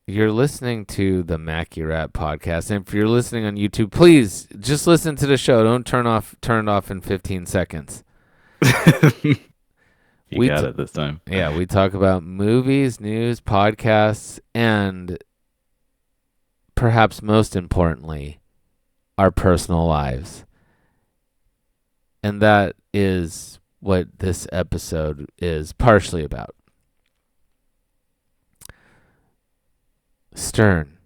You're listening to the Macky Rat podcast, and if you're listening on YouTube, please just listen to the show. Don't turn it off in 15 seconds. You got it this time. Yeah, we talk about movies, news, podcasts, and perhaps most importantly, our personal lives. And that is what this episode is partially about. Stern,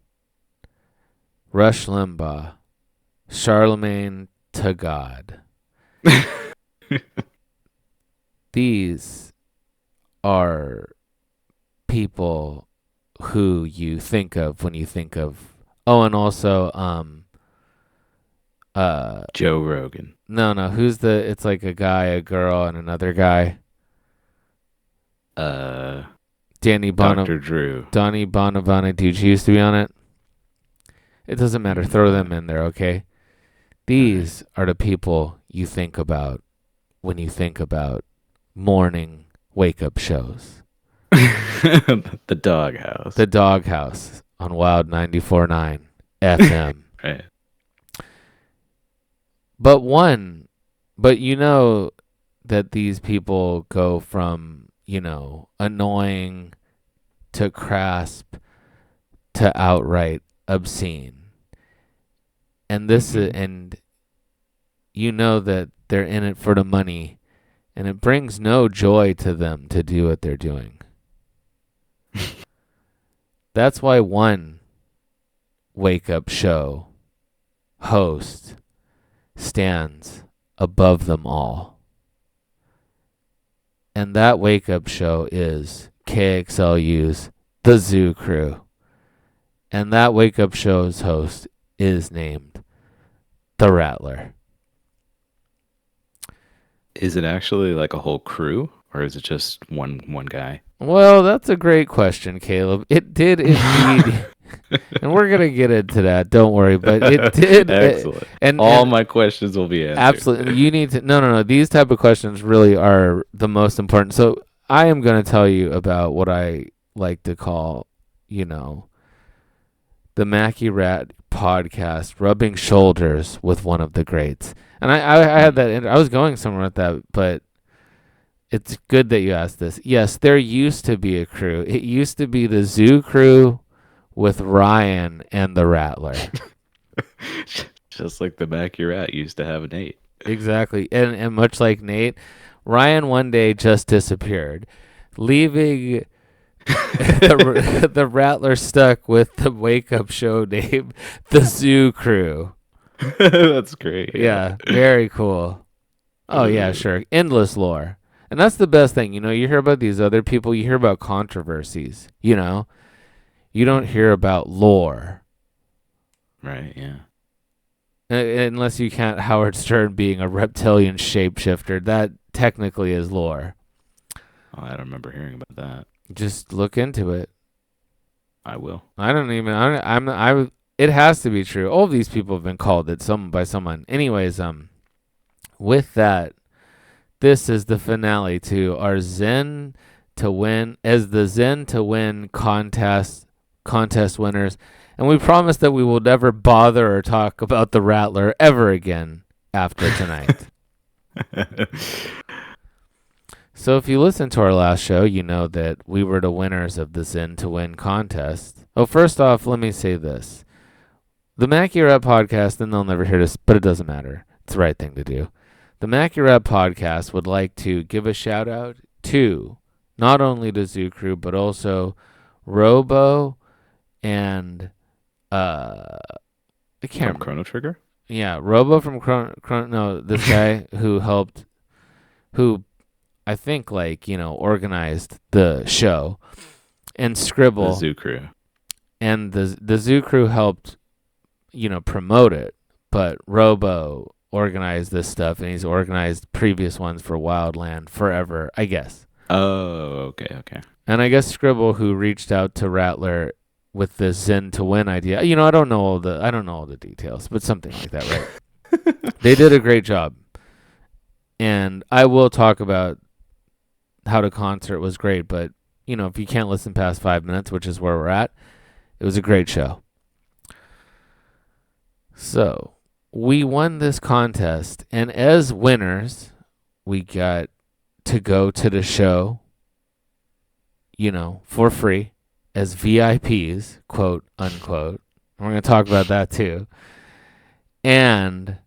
Rush Limbaugh, Charlemagne to God. These are people who you think of when you think of. Oh, and also, Joe Rogan. No, who's it's like a guy, a girl, and another guy. Dr. Drew. Donnie Bonaventure used to be on it. It doesn't matter. Throw them in there, okay? These are the people you think about when you think about morning wake-up shows. The Doghouse. The Doghouse on Wild 94.9 FM. Right. But you know that these people go from, annoying to crass to outright obscene. And and you know that they're in it for the money, and it brings no joy to them to do what they're doing. That's why one wake-up show host stands above them all. And that wake-up show is KXLU's The Zoo Crew. And that wake-up show's host is named The Rattler. Is it actually like a whole crew, or is it just one guy? Well, that's a great question, Caleb. It did indeed. And we're going to get into that. Don't worry. But it did. Excellent. And my questions will be answered. Absolutely. You need to. No. These type of questions really are the most important. So I am going to tell you about what I like to call, the Macky Rat podcast, rubbing shoulders with one of the greats. And I had that. I was going somewhere with that, but it's good that you asked this. Yes, there used to be a crew. It used to be the Zoo Crew with Ryan and the Rattler. Just like the Macky Rat used to have Nate. Exactly. And much like Nate, Ryan one day just disappeared, leaving the Rattler stuck with the wake-up show named The Zoo Crew. That's great. Yeah, very cool. Oh, yeah, sure. Endless lore. And that's the best thing. You hear about these other people, you hear about controversies, You don't hear about lore. Right, yeah. Unless you count Howard Stern being a reptilian shapeshifter. That technically is lore. Oh, I don't remember hearing about that. Just look into it. I will. It has to be true. All of these people have been called it by someone. Anyways, with that, this is the finale to our Zen to Win contest winners. And we promise that we will never bother or talk about the Rattler ever again after tonight. So if you listened to our last show, you know that we were the winners of the Zen to Win contest. Oh, first off, let me say this. The Macky Rat podcast, and they'll never hear this, but it doesn't matter. It's the right thing to do. The Macky Rat podcast would like to give a shout out to not only the Zoo Crew, but also Robo and I can't remember. Chrono Trigger? Yeah, Robo from Chrono. No, this guy who I think organized the show, and Scribble. The Zoo Crew. And the Zoo Crew helped, promote it, but Robo organized this stuff, and he's organized previous ones for Wildland Forever, I guess. Oh, okay. And I guess Scribble, who reached out to Rattler with the Zen to Win idea. I don't know all the details, but something like that, right? They did a great job. And I will talk about how the concert was great, but if you can't listen past 5 minutes, which is where we're at, It was a great show. So we won this contest, and as winners, we got to go to the show, for free as VIPs, quote unquote. We're going to talk about that too. And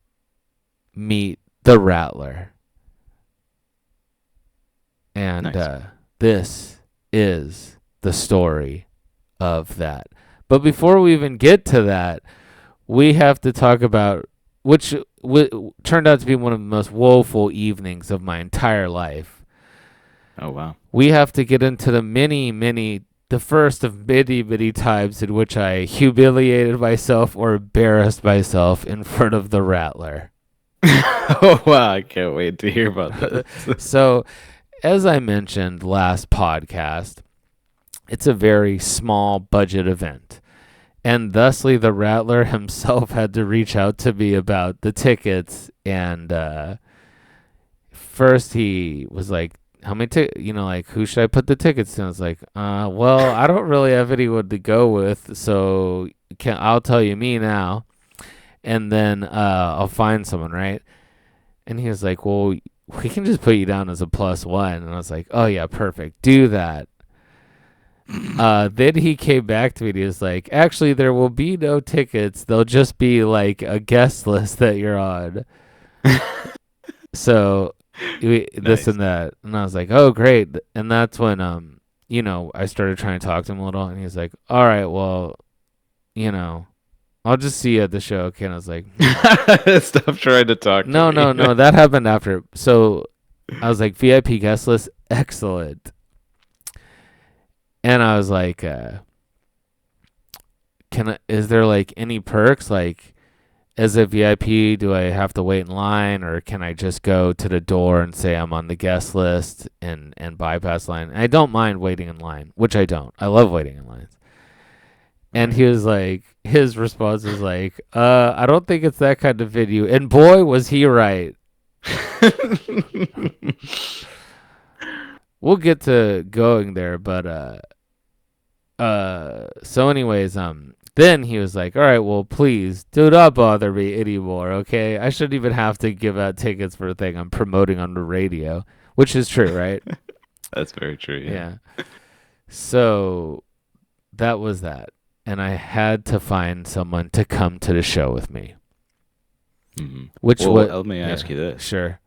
meet the Rattler. And Nice. This is the story of that. But before we even get to that, we have to talk about which turned out to be one of the most woeful evenings of my entire life. Oh, wow. We have to get into the first of many times in which I humiliated myself or embarrassed myself in front of the Rattler. Oh, wow. I can't wait to hear about this. So, as I mentioned last podcast, it's a very small budget event. And thusly, the Rattler himself had to reach out to me about the tickets. And first he was like, how many tickets, who should I put the tickets to? I was like, well, I don't really have anyone to go with, so I'll tell you me now. And then I'll find someone, right? And he was like, well, we can just put you down as a +1. And I was like, oh, yeah, perfect. Do that. Then he came back to me and he was like, actually, there will be no tickets. They'll just be like a guest list that you're on. So this Nice. and that. And I was like, oh, great. And that's when, I started trying to talk to him a little. And he was like, all right, well, I'll just see you at the show. Okay. And I was like, Stop trying to talk to no, me. no. That happened after. So I was like, VIP guest list. Excellent. And I was like, is there like any perks? Like, as a VIP, do I have to wait in line, or can I just go to the door and say I'm on the guest list and bypass line? And I don't mind waiting in line, which I don't. I love waiting in lines. And he was like, his response was like, I don't think it's that kind of venue. And boy, was he right. We'll get to going there, but so anyways, then he was like, all right, well, please do not bother me anymore, okay? I shouldn't even have to give out tickets for a thing I'm promoting on the radio, which is true, right? That's very true. Yeah. So that was that. And I had to find someone to come to the show with me. Mm-hmm. Which let me ask you this. Sure.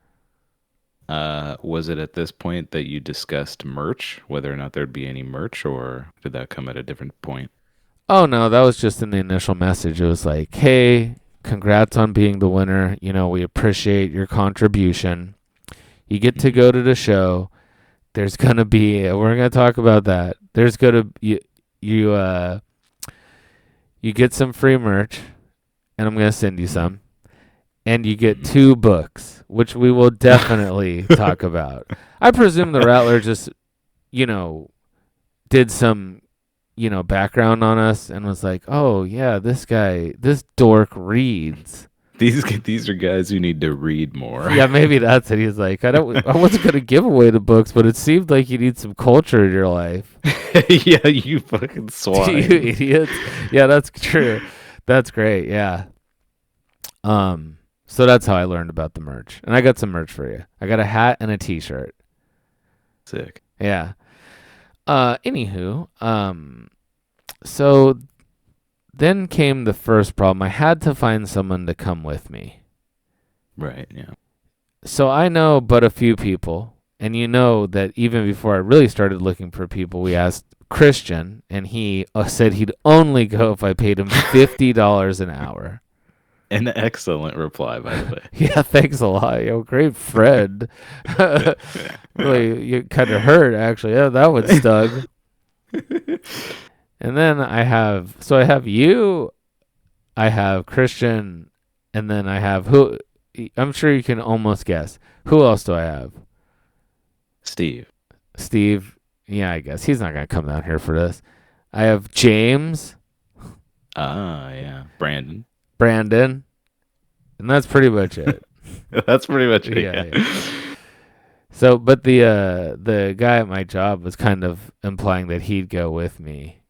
Was it at this point that you discussed merch, whether or not there'd be any merch, or did that come at a different point? Oh, no, that was just in the initial message. It was like, hey, congrats on being the winner. We appreciate your contribution. You get to go to the show. There's going to be, we're going to talk about that. There's going to, you get some free merch, and I'm going to send you some. And you get 2 books, which we will definitely talk about. I presume the Rattler just, did some, background on us and was like, oh, yeah, this dork reads. These are guys who need to read more. Yeah, maybe that's it. He's like, I wasn't going to give away the books, but it seemed like you need some culture in your life. Yeah, you fucking swine. You idiots. Yeah, that's true. That's great. Yeah. So that's how I learned about the merch. And I got some merch for you. I got a hat and a t-shirt. Sick. Yeah. Anywho, so then came the first problem. I had to find someone to come with me. Right, yeah. So I know but a few people, and that even before I really started looking for people, we asked Christian, and he said he'd only go if I paid him $50 an hour. An excellent reply, by the way. Yeah, thanks a lot. Great friend. Really, you kind of hurt, actually. Yeah, that one stung. And then I have you, I have Christian, and then I have who? I'm sure you can almost guess. Who else do I have? Steve. Yeah, I guess. He's not going to come down here for this. I have James. Ah, yeah. Brandon. And that's pretty much it. That's pretty much it. Yeah. So, but the guy at my job was kind of implying that he'd go with me.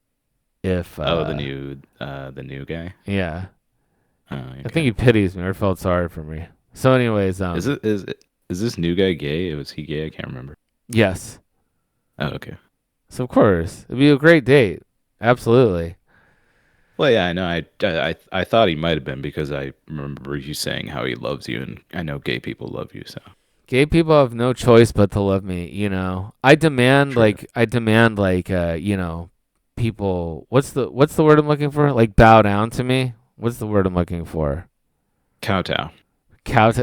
if Oh, the new guy. yeah, Oh, I think okay. he pities me or felt sorry for me. So anyways, Is this new guy gay? Was he gay? I can't remember. yes. Oh, okay. So of course, it'd be a great date. Absolutely. Well, yeah, I know. I thought he might have been because I remember you saying how he loves you, and I know gay people love you. So Gay people have no choice but to love me, you know. true. I demand like you know, people what's the word I'm looking for? Like bow down to me? What's the word I'm looking for? Kowtow.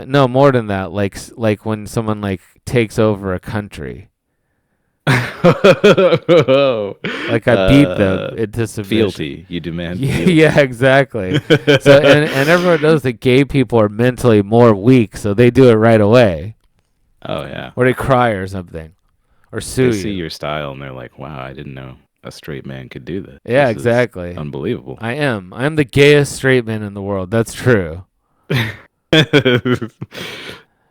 No, more than that. Like when someone like takes over a country. Like I beat them uh, into submission. fealty. You demand Yeah, fealty. exactly. So and everyone knows that gay people are mentally more weak, so they do it right away. Oh yeah. Or they cry or something. Or They sue see you. your style and they're like, "Wow, I didn't know a straight man could do this. Yeah, This is exactly. unbelievable." I am. I'm the gayest straight man in the world. That's true.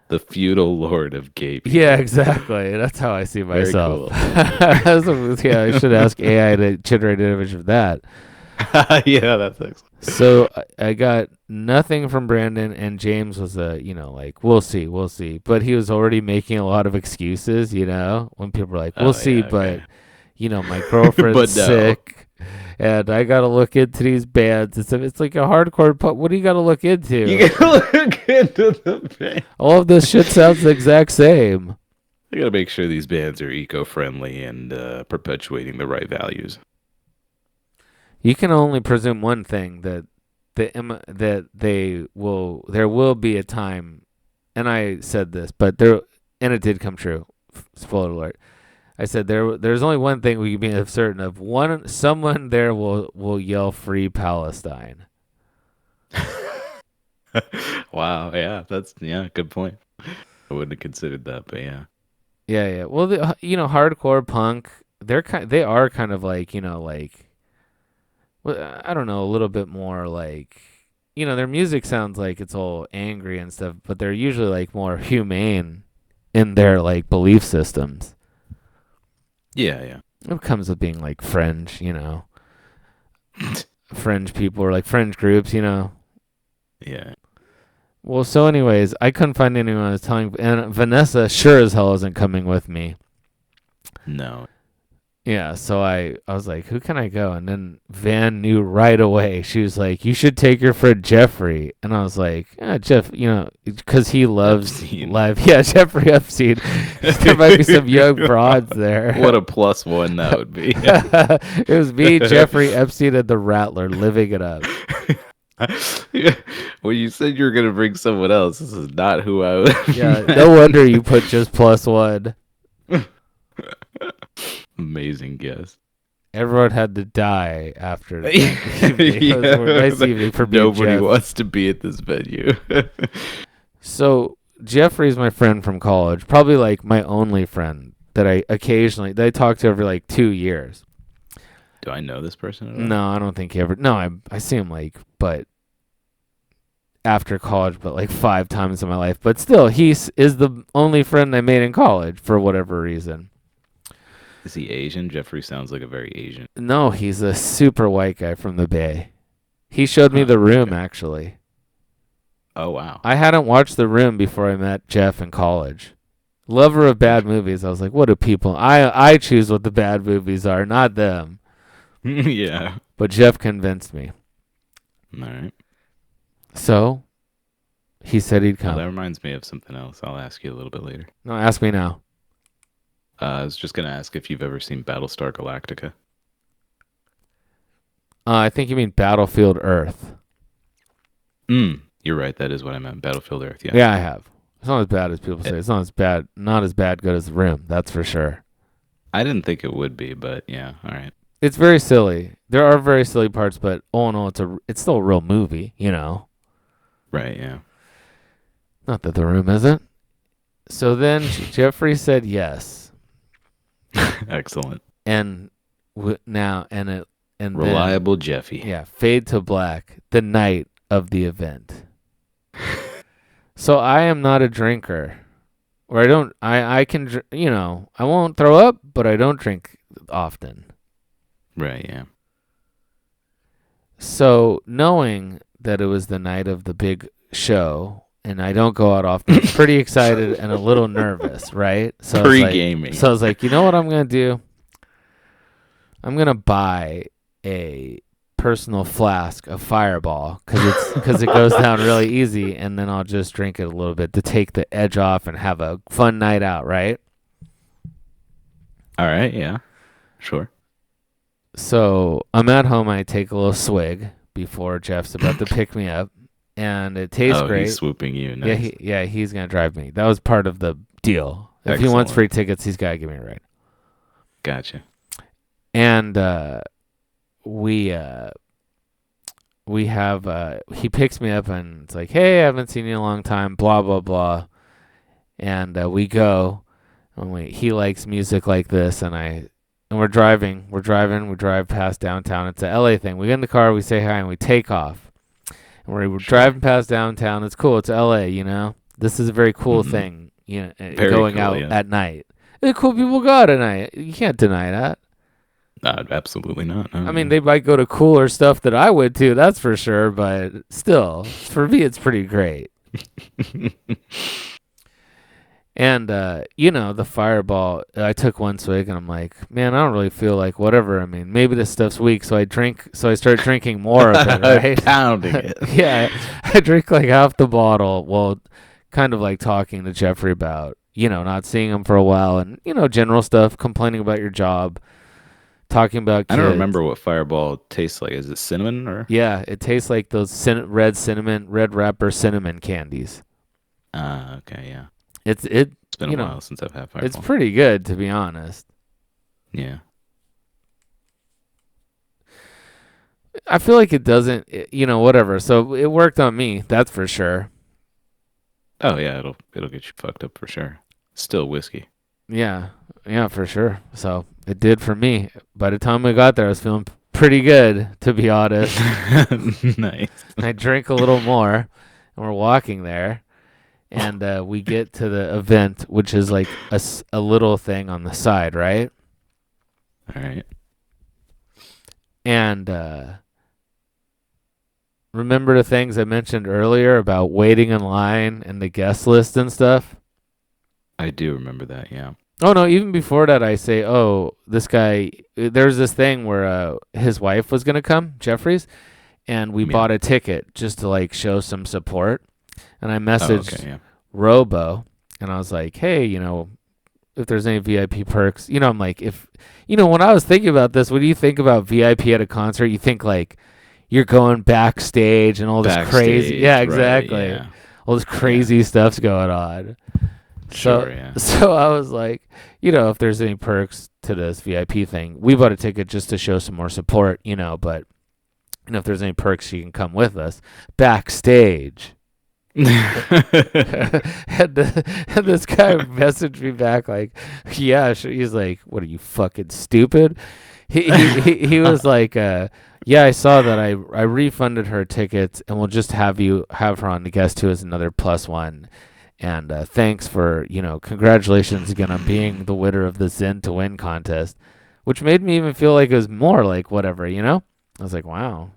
The feudal lord of gay Yeah, people. exactly. That's how I see Very myself. cool. Yeah, I should ask AI to generate an image of that. Yeah, that's excellent. So I got nothing from Brandon, and James was you know, like, we'll see, we'll see. But he was already making a lot of excuses, you know, when people were like, we'll Oh see, yeah, but, okay. you know, my girlfriend's But no. sick, and I got to look into these bands. It's like a hardcore, what do you got to look You into? gotta look into the band. All of this shit sounds the exact same. I gotta make sure these bands are eco-friendly and perpetuating the right values. You can only presume one thing that there will be a time, and I said this, but there and it did come true. Spoiler alert. I said there's only one thing we can be certain of. Someone there will yell free Palestine. Wow, yeah, that's yeah, good point. I wouldn't have considered that, but yeah. Yeah, yeah. Well, you know, hardcore punk, they are kind of like, you know, like, well, I don't know, a little bit more like, you know, their music sounds like it's all angry and stuff, but they're usually like more humane in their like belief systems. Yeah, yeah. It comes with being like fringe, you know, fringe people or like fringe groups, you know. Yeah. Well, so anyways, I couldn't find anyone I was telling, and Vanessa sure as hell isn't coming with me. No. Yeah, so I was like, who can I go? And then Van knew right away. She was like, you should take your friend Jeffrey. And I was like, Jeff, you know, because he loves Epstein. live. Yeah, Jeffrey Epstein. There might be some young broads there. What a plus one that would be. It was me, Jeffrey Epstein, and the Rattler living it up. When you said you were gonna bring someone else, this is not who I was. Yeah, no wonder you put just +1. Amazing guess. Everyone had to die after the evening. It was a nice evening for me and Nobody Jeff. wants to be at this venue. So Jeffrey's my friend from college, probably like my only friend that I talk to every like 2 years. Do I know this person at all? No, I don't think he ever. No, I see him like, but after college, but like 5 times in my life. But still, is the only friend I made in college for whatever reason. Is he Asian? Jeffrey sounds like a very Asian. No, he's a super white guy from the Bay. He showed me Huh, The Room okay. actually. Oh wow. I hadn't watched The Room before I met Jeff in college. Lover of bad movies. I was like, what do people? I choose what the bad movies are, not them. Yeah. But Jeff convinced me. All right. So he said he'd Well, that come. reminds me of something else. I'll ask you a little bit later. No, ask me now. I was just gonna ask if you've ever seen Battlestar Galactica. I think you mean Battlefield Earth. You're right. That is what I meant. Battlefield Earth. Yeah. Yeah, I have. It's not as bad as people say. It, It's not as bad good as The Rim, that's for sure. I didn't think it would be, but yeah. All right. It's very silly. There are very silly parts, but all in all, it's still a real movie, you know. Right. Yeah. Not that The Room isn't. So then Jeffrey said yes, Excellent. and now and it and Reliable then Jeffy. yeah, fade to black the night of the event. So I am not a drinker, or I don't. I can you know I won't throw up, but I don't drink often. Right. Yeah. So knowing that it was the night of the big show, and I don't go out often, I'm pretty excited and a little nervous, right? Pre-gaming. So I was like, you know what I'm gonna do? I'm gonna buy a personal flask of Fireball because it goes down really easy, and then I'll just drink it a little bit to take the edge off and have a fun night out, right? All right, yeah, sure. So I'm at home. I take a little swig before Jeff's about to pick me up, and it tastes Oh, great. he's swooping you. Nice. He's gonna drive me. That was part of the deal. If he wants free tickets, he's gotta give me a ride. Gotcha. And we have he picks me up and it's like, hey, I haven't seen you in a long time. Blah blah blah. And we go, and he likes music like this, and we're driving. We drive past downtown. It's a LA thing. We get in the car, we say hi, and we take off. And we're driving past downtown. It's cool. It's LA, you know. This is a very cool thing, you know, going out at night. Cool people go out at night. You can't deny that. Absolutely not. No. I mean, they might go to cooler stuff that I would too, that's for sure. But still, for me, it's pretty great. And, the Fireball, I took one swig and I'm like, man, I don't really feel like whatever. I mean, maybe this stuff's weak. So I start drinking more of it, right? Pounding it. Yeah. I drink like half the bottle. Well, kind of like talking to Jeffrey about, not seeing him for a while and, general stuff, complaining about your job, talking about kids. I don't remember what Fireball tastes like. Is it cinnamon or? Yeah, it tastes like those red wrapper cinnamon candies. Okay, yeah. It's been a while since I've had Fireball. It's pretty good, to be honest. Yeah. I feel like it doesn't, whatever. So it worked on me, that's for sure. Oh yeah, it'll get you fucked up for sure. Still whiskey. Yeah, for sure. So it did for me. By the time we got there, I was feeling pretty good, to be honest. Nice. I drank a little more, and we're walking there. And we get to the event, which is like a little thing on the side, right? All right. And remember the things I mentioned earlier about waiting in line and the guest list and stuff? I do remember that, yeah. Oh, no, even before that, I say, this guy, there's this thing where his wife was going to come, Jeffrey's, and we bought a ticket just to like show some support. And I messaged Robo, and I was like, hey, if there's any VIP perks, I'm like, when I was thinking about this, when you think about VIP at a concert, you think like you're going backstage and all this crazy. Yeah, exactly. Right, yeah. All this crazy stuff's going on. So I was like, if there's any perks to this VIP thing, we bought a ticket just to show some more support, but, if there's any perks, she can come with us backstage. and this guy messaged me back like, yeah, he's like, what are you, fucking stupid? He was like, yeah, I saw that. I refunded her tickets and we'll just have her on the guest too as another +1. And thanks for, congratulations again on being the winner of the Zen to Win contest, which made me even feel like it was more like whatever, I was like, wow.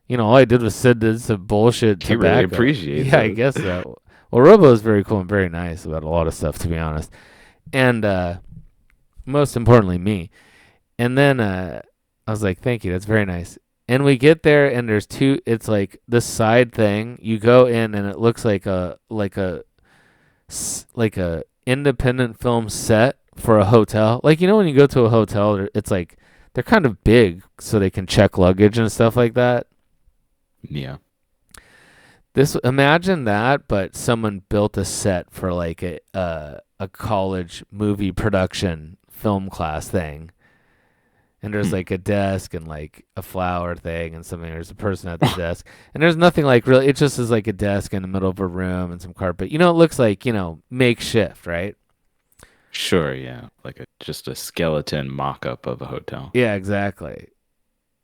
All I did was send in some bullshit tobacco. He really appreciates it. Yeah, I guess so. Well, Robo is very cool and very nice about a lot of stuff, to be honest. And most importantly, me. And then I was like, thank you. That's very nice. And we get there, and there's it's like this side thing. You go in, and it looks like a independent film set for a hotel. Like, when you go to a hotel, it's like they're kind of big so they can check luggage and stuff like that. Yeah. Imagine that, but someone built a set for like a college movie production film class thing. And there's like a desk and like a flower thing and something. There's a person at the desk. And there's nothing like really, it just is like a desk in the middle of a room and some carpet. It looks like, makeshift, right? Sure, yeah. Like just a skeleton mock-up of a hotel. Yeah, exactly.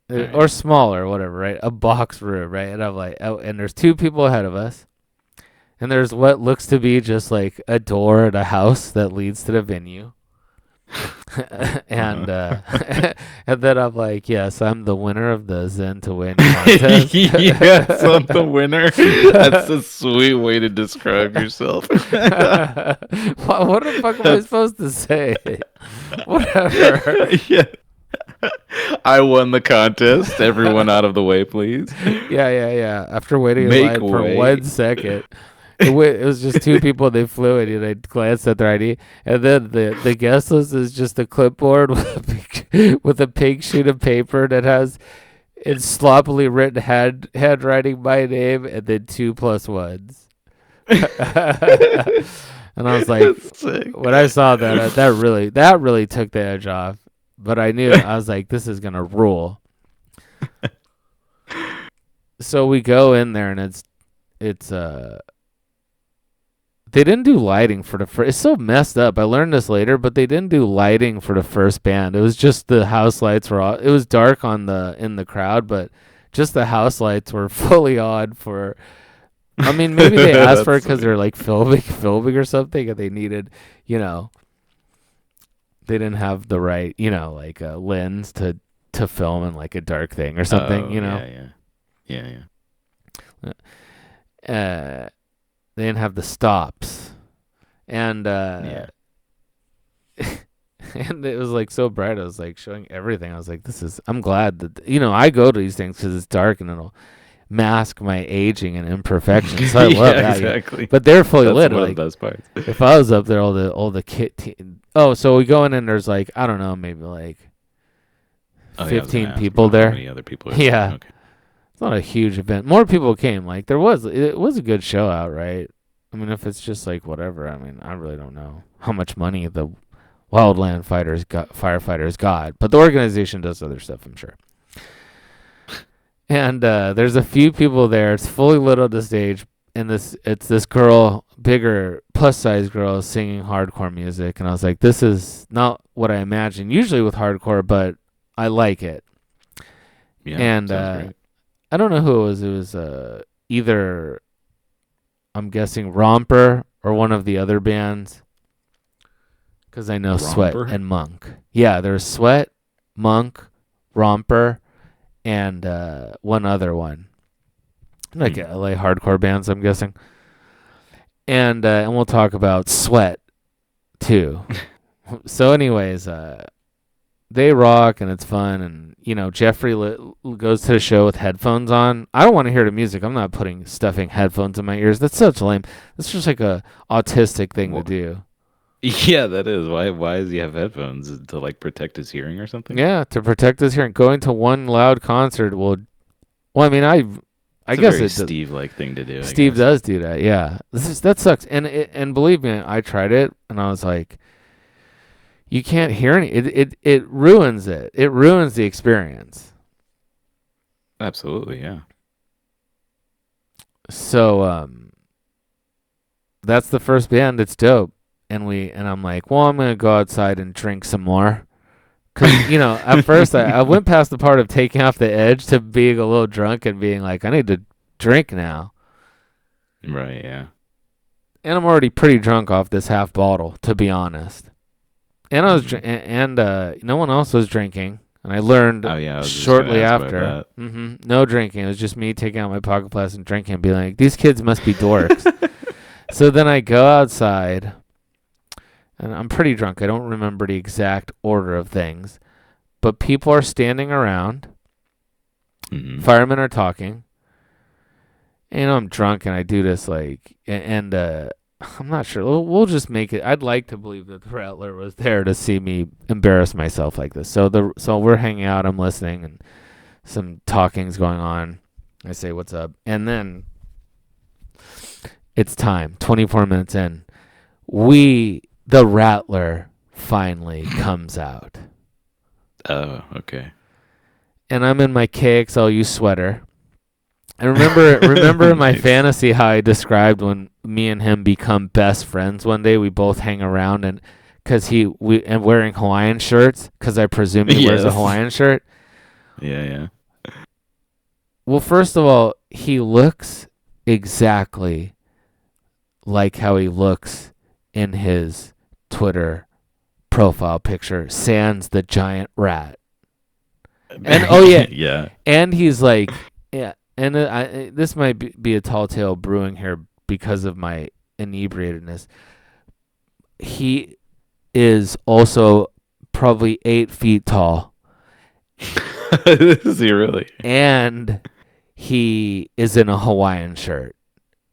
Right. Or smaller, whatever, right? A box room, right? And I'm like, and there's 2 people ahead of us. And there's what looks to be just like a door at a house that leads to the venue. and and then I'm like, yes, I'm the winner of the Zen to Win contest. Yes, I'm the winner. That's a sweet way to describe yourself. What the fuck am I supposed to say? Whatever. Yeah. I won the contest. Everyone out of the way, please. Yeah. After waiting in Make line for way. 1 second, it was just 2 people. They flew in, and I glanced at their ID, and then the guest list is just a clipboard with a pink sheet of paper that has in sloppily written handwriting my name, and then 2 plus 1s. And I was like, when I saw that, that really took the edge off. But I knew, I was like, this is gonna rule. So we go in there, and it's they didn't do lighting for the first. It's so messed up. I learned this later, but they didn't do lighting for the first band. It was just the house lights were all. It was dark in the crowd, but just the house lights were fully on for. I mean, maybe they asked for it because they're like filming or something, and they needed, they didn't have the right, like a lens to film in like a dark thing or something, Yeah. They didn't have the stops, and and it was like so bright. I was like showing everything. I was like, I'm glad that I go to these things because it's dark and it'll mask my aging and imperfections. So I love that. Exactly. But they're fully That's lit. one Like, of the best parts. if I was up there, all the kit. So we go in and there's like, I don't know, maybe like 15 people there. How many other people? Yeah. Okay. It's not a huge event. More people came. Like it was a good show out, right? I mean, if it's just like whatever, I mean, I really don't know how much money the Wildland firefighters got, but the organization does other stuff, I'm sure. And there's a few people there. It's fully lit on the stage, and it's this girl, bigger plus size girl, singing hardcore music, and I was like, this is not what I imagined usually with hardcore, but I like it. Yeah. And great. I don't know who it was. It was either, I'm guessing, Romper or one of the other bands, because I know Sweat Romper? and Monk. Yeah, there's Sweat, Monk, Romper, and one other one, like LA hardcore bands, I'm guessing. And we'll talk about Sweat too. So, anyways, they rock and it's fun, and Jeffrey goes to the show with headphones on. I don't want to hear the music. I'm not stuffing headphones in my ears. That's such lame. That's just like a autistic thing to do. Yeah, that is. Why does he have headphones? To like protect his hearing or something? Yeah, to protect his hearing. Going to one loud concert will. Well, I mean, I guess it's a Steve-like thing to do. Steve does do that. Yeah, that sucks. And believe me, I tried it, and I was like, you can't hear any. It ruins it. It ruins the experience. Absolutely, yeah. So that's the first band. It's dope. And I'm like, well, I'm gonna go outside and drink some more, because at first I went past the part of taking off the edge to being a little drunk and being like, I need to drink now. Right. Yeah. And I'm already pretty drunk off this half bottle, to be honest. And I was and no one else was drinking, and I learned shortly after. No drinking. It was just me taking out my pocket glass and drinking and being like, these kids must be dorks. So then I go outside. And I'm pretty drunk. I don't remember the exact order of things. But people are standing around. Firemen are talking. And I'm drunk and I do this and I'm not sure. We'll just make it. I'd like to believe that the Rattler was there to see me embarrass myself like this. So we're hanging out. I'm listening and some talking's going on. I say, what's up? And then it's time. 24 minutes in. The Rattler finally comes out. Oh, okay. And I'm in my KXLU sweater. And remember in my fantasy how I described when me and him become best friends one day. We both hang around and wearing Hawaiian shirts, because I presume he wears a Hawaiian shirt. Yeah. Well, first of all, he looks exactly like how he looks in his Twitter profile picture, sans the giant rat. And oh yeah, yeah. and he's like, yeah, and this might be a tall tale brewing here because of my inebriatedness. He is also probably 8 feet tall. Is he really? And he is in a Hawaiian shirt.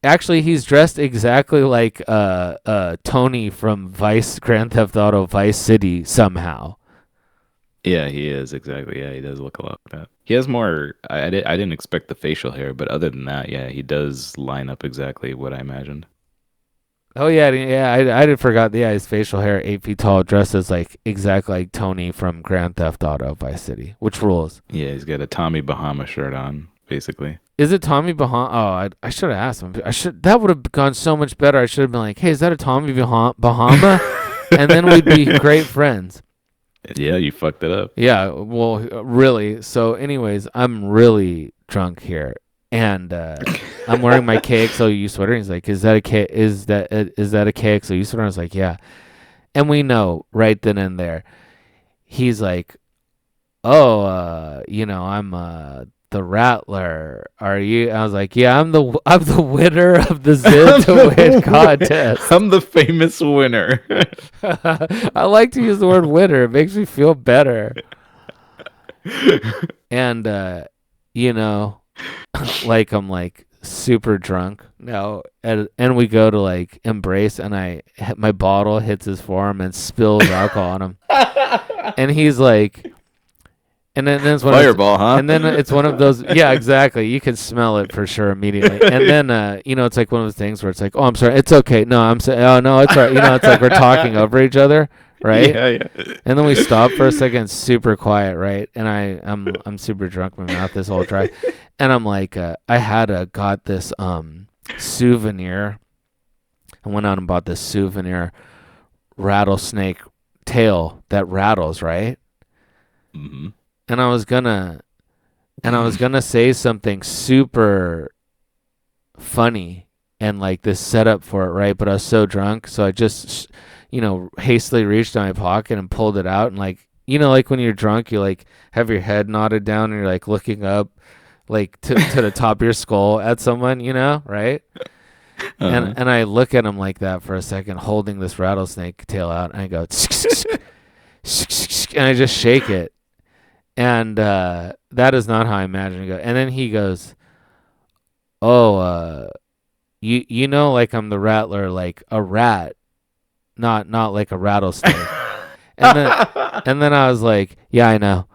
Actually, he's dressed exactly like Tony from Grand Theft Auto Vice City somehow. Yeah, he is exactly. Yeah, he does look a lot like that. He has more. I didn't expect the facial hair, but other than that, yeah, he does line up exactly what I imagined. Oh yeah. I did forgot. Yeah, his facial hair, 8 feet tall, dressed as like exactly like Tony from Grand Theft Auto Vice City, which rules. Yeah, he's got a Tommy Bahama shirt on, basically. Is it Tommy Bahama? Oh, I should have asked him. That would have gone so much better. I should have been like, hey, is that a Tommy Bahama? And then we'd be great friends. Yeah, you fucked it up. Yeah, well, really. So, anyways, I'm really drunk here, and I'm wearing my KXOU sweater. He's like, "Is that a KXOU sweater?" I was like, "Yeah," and we know right then and there. He's like, "Oh, I'm the Rattler. Are you?" I was like, "Yeah, I'm the winner of the Zin to Win contest. I'm the famous winner." I like to use the word winner. It makes me feel better. And like I'm like super drunk now, and we go to like embrace, and my bottle hits his forearm and spills alcohol on him, and he's like. And then it's one Fireball, huh? And then it's one of those. Yeah, exactly. You can smell it for sure immediately. And then it's like one of those things where it's like, oh, I'm sorry, it's okay. No, I'm saying, oh no, it's all right. It's like we're talking over each other, right? Yeah. And then we stop for a second, super quiet, right? And I'm super drunk, my mouth is all dry, and I'm like, I got this souvenir. I went out and bought this souvenir rattlesnake tail that rattles, right? Mm-hmm. And I was gonna say something super funny and like this setup for it, right? But I was so drunk, so I just, hastily reached in my pocket and pulled it out, and like, like when you're drunk, you like have your head nodded down and you're like looking up, like to the top of your skull at someone, right? Uh-huh. And I look at him like that for a second, holding this rattlesnake tail out, and I go, and I just shake it. And that is not how I imagine it go. And then he goes, "Oh, like I'm the Rattler, like a rat, not like a rattlesnake." and then I was like, "Yeah, I know."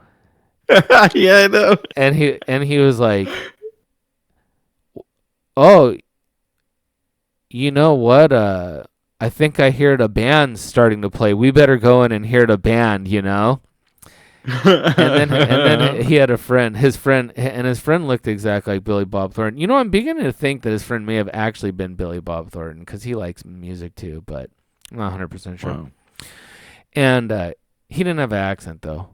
Yeah, I know. And he was like, "Oh, you know what? I think I heard a band starting to play. We better go in and hear the band, and then he had a friend. His friend looked exactly like Billy Bob Thornton. I'm beginning to think that his friend may have actually been Billy Bob Thornton because he likes music too, but I'm not 100% sure. Wow. And he didn't have an accent though,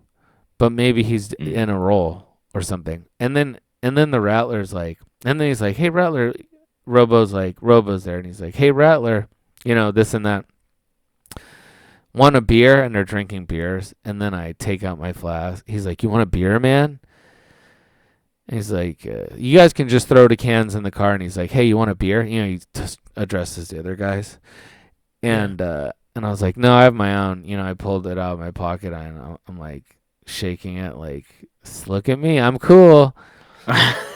but maybe he's in a role or something. And then the Rattler's like, and then he's like, "Hey Rattler," Robo's there, and he's like, "Hey Rattler, this and that. Want a beer?" And they're drinking beers, and then I take out my flask. He's like, "You want a beer, man?" And he's like, "You guys can just throw the cans in the car." And he's like, "Hey, you want a beer?" He just addresses the other guys, and and I was like, "No, I have my own." I pulled it out of my pocket, and I'm like shaking it, like, "Look at me, I'm cool."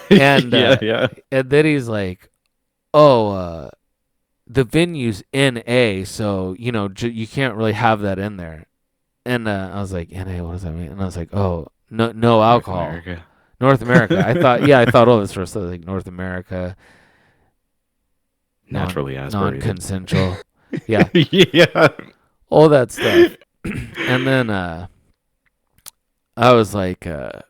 And yeah. And then he's like, "Oh, the venue's NA, so you can't really have that in there." And I was like, "NA, what does that mean?" And I was like, "Oh, no alcohol." North America. I thought all this first. I was like, North America. Naturally aspirated. Non-consensual. Yeah. Yeah. All that stuff. And then I was like, I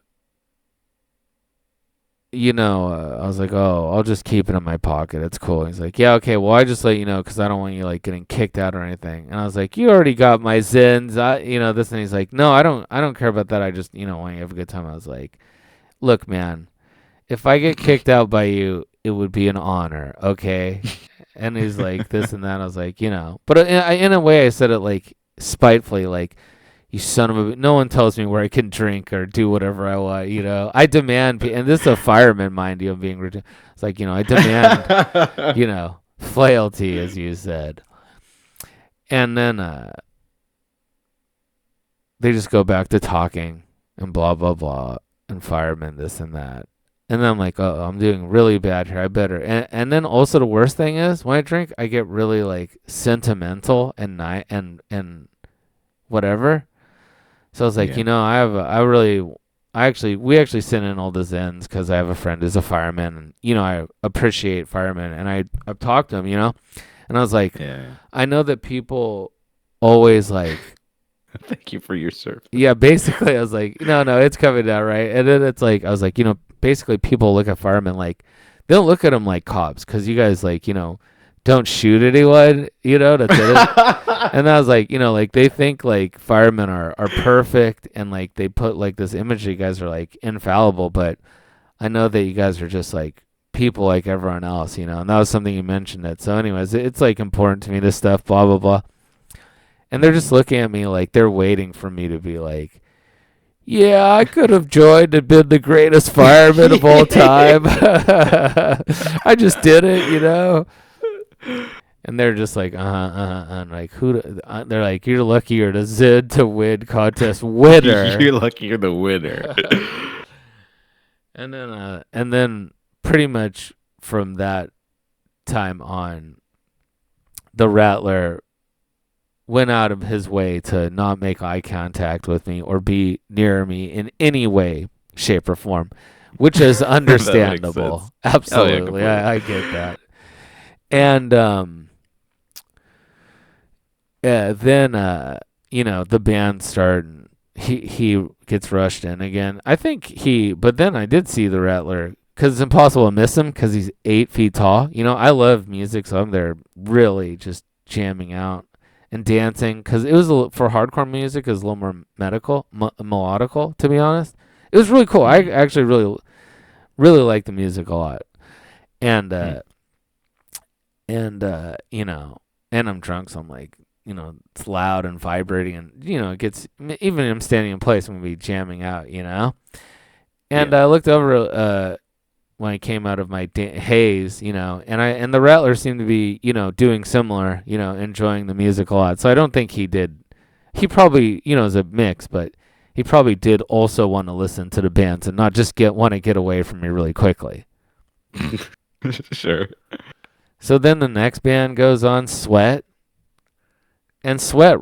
was like, "Oh, I'll just keep it in my pocket. It's cool." He's like, "Yeah, okay. Well, I just let you know because I don't want you like getting kicked out or anything." And I was like, "You already got my zins, this." And he's like, "No, I don't care about that. I just, want you to have a good time." I was like, "Look, man, if I get kicked out by you, it would be an honor, okay?" And he's like, "This and that." I was like, but in a way, I said it like spitefully, like, you son of a, no one tells me where I can drink or do whatever I want, I demand, and this is a fireman, mind you, I'm being ridiculous. It's like, I demand, flailty, as you said. And then they just go back to talking and blah, blah, blah, and firemen, this and that. And then I'm like, oh, I'm doing really bad here. I better. And then also the worst thing is when I drink, I get really like sentimental and whatever. So I was like, Yeah. we actually sent in all the Zens because I have a friend who's a fireman, and I appreciate firemen, and I've talked to him, and I was like, Yeah. I know that people always like, Thank you for your service. yeah, basically I was like, no, it's coming down, right? And then it's like, I was like, basically people look at firemen like, they don't look at them like cops because you guys like, don't shoot anyone, that's it. And I was like, like they think like firemen are perfect, and like they put like this image that you guys are like infallible, but I know that you guys are just like people like everyone else, and that was something you mentioned it. So anyways, it's like important to me, this stuff, blah, blah, blah. And they're just looking at me like they're waiting for me to be like, yeah, I could have joined and been the greatest fireman of all time. I just did it, And they're just like, and like, they're like, you're lucky you're the Zid to win contest winner. You're lucky you're the winner. and then pretty much from that time on, the Rattler went out of his way to not make eye contact with me or be near me in any way, shape, or form, which is understandable. Absolutely. Oh, yeah, I get that. And then the band started. He gets rushed in again. I think but then I did see the Rattler because it's impossible to miss him because he's 8 feet tall. I love music, so I'm there really just jamming out and dancing because it was for hardcore music. It was a little more melodical, to be honest. It was really cool. I actually really, really like the music a lot, and and I'm drunk, so I'm like, it's loud and vibrating, and it gets, even I'm standing in place, I'm gonna be jamming out, and I looked over when I came out of my haze, and the Rattler seemed to be, doing similar, enjoying the music a lot. So I don't think he probably, it was a mix, but he probably did also want to listen to the bands and not just want to get away from me really quickly. Sure. So then the next band goes on, Sweat, and Sweat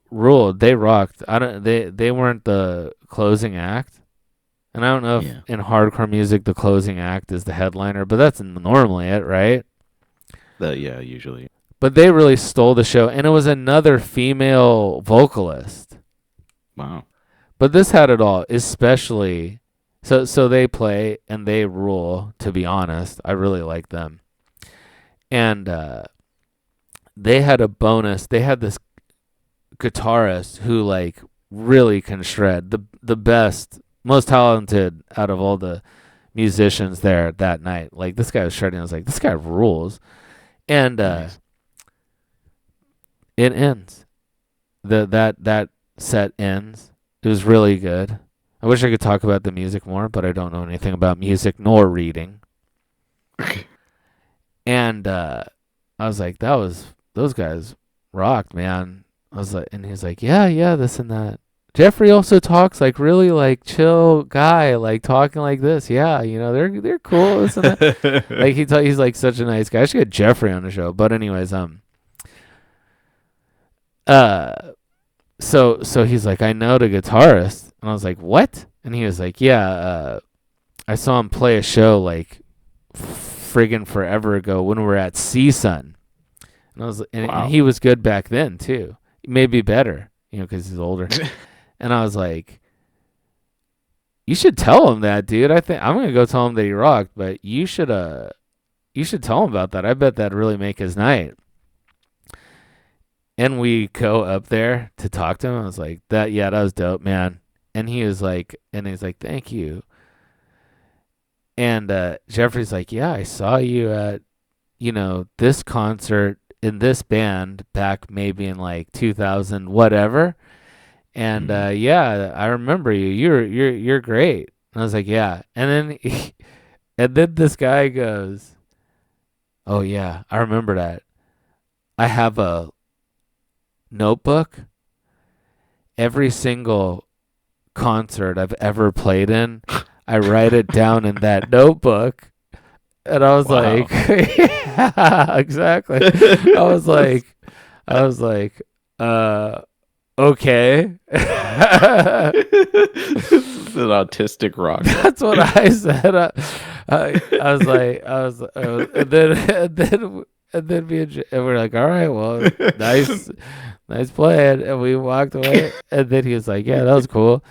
ruled. They rocked. They weren't the closing act. And I don't know if in hardcore music the closing act is the headliner, but that's normally it, right? Usually. But they really stole the show, and it was another female vocalist. Wow. But this had it all, especially so they play and they rule, to be honest. I really like them. And they had a bonus. They had this guitarist who like really can shred, the best, most talented out of all the musicians there that night. Like, this guy was shredding. I was like, this guy rules. And Nice. it ends. That set ends. It was really good. I wish I could talk about the music more, but I don't know anything about music nor reading. And I was like, those guys rocked, man. I was like, and he's like, yeah, this and that. Jeffrey also talks like really like chill guy, like talking like this. Yeah, they're cool. This and that. Like he's like such a nice guy. I should get Jeffrey on the show. But anyways, so he's like, I know the guitarist, and I was like, what? And he was like, yeah, I saw him play a show like friggin' forever ago when we were at CSUN, and and he was good back then too, maybe better, because he's older. And I was like, you should tell him that, dude. I think I'm gonna go tell him that he rocked, but you should tell him about that. I bet that'd really make his night. And we go up there to talk to him. I was like, that was dope, man. And he's like, thank you. And Jeffrey's like, yeah, I saw you at, this concert in this band back maybe in like 2000 whatever. And Hmm. yeah, I remember you. You're great. And I was like, yeah. And then and then this guy goes, "Oh yeah, I remember that. I have a notebook. Every single concert I've ever played in, I write it down in that notebook." And I was like, Wow. yeah, exactly. I was like, I was like, uh, okay. This is an autistic rocker. That's what I said. I was like, and then and we're like, all right, well, nice playing. And we walked away. And then he was like, yeah, that was cool.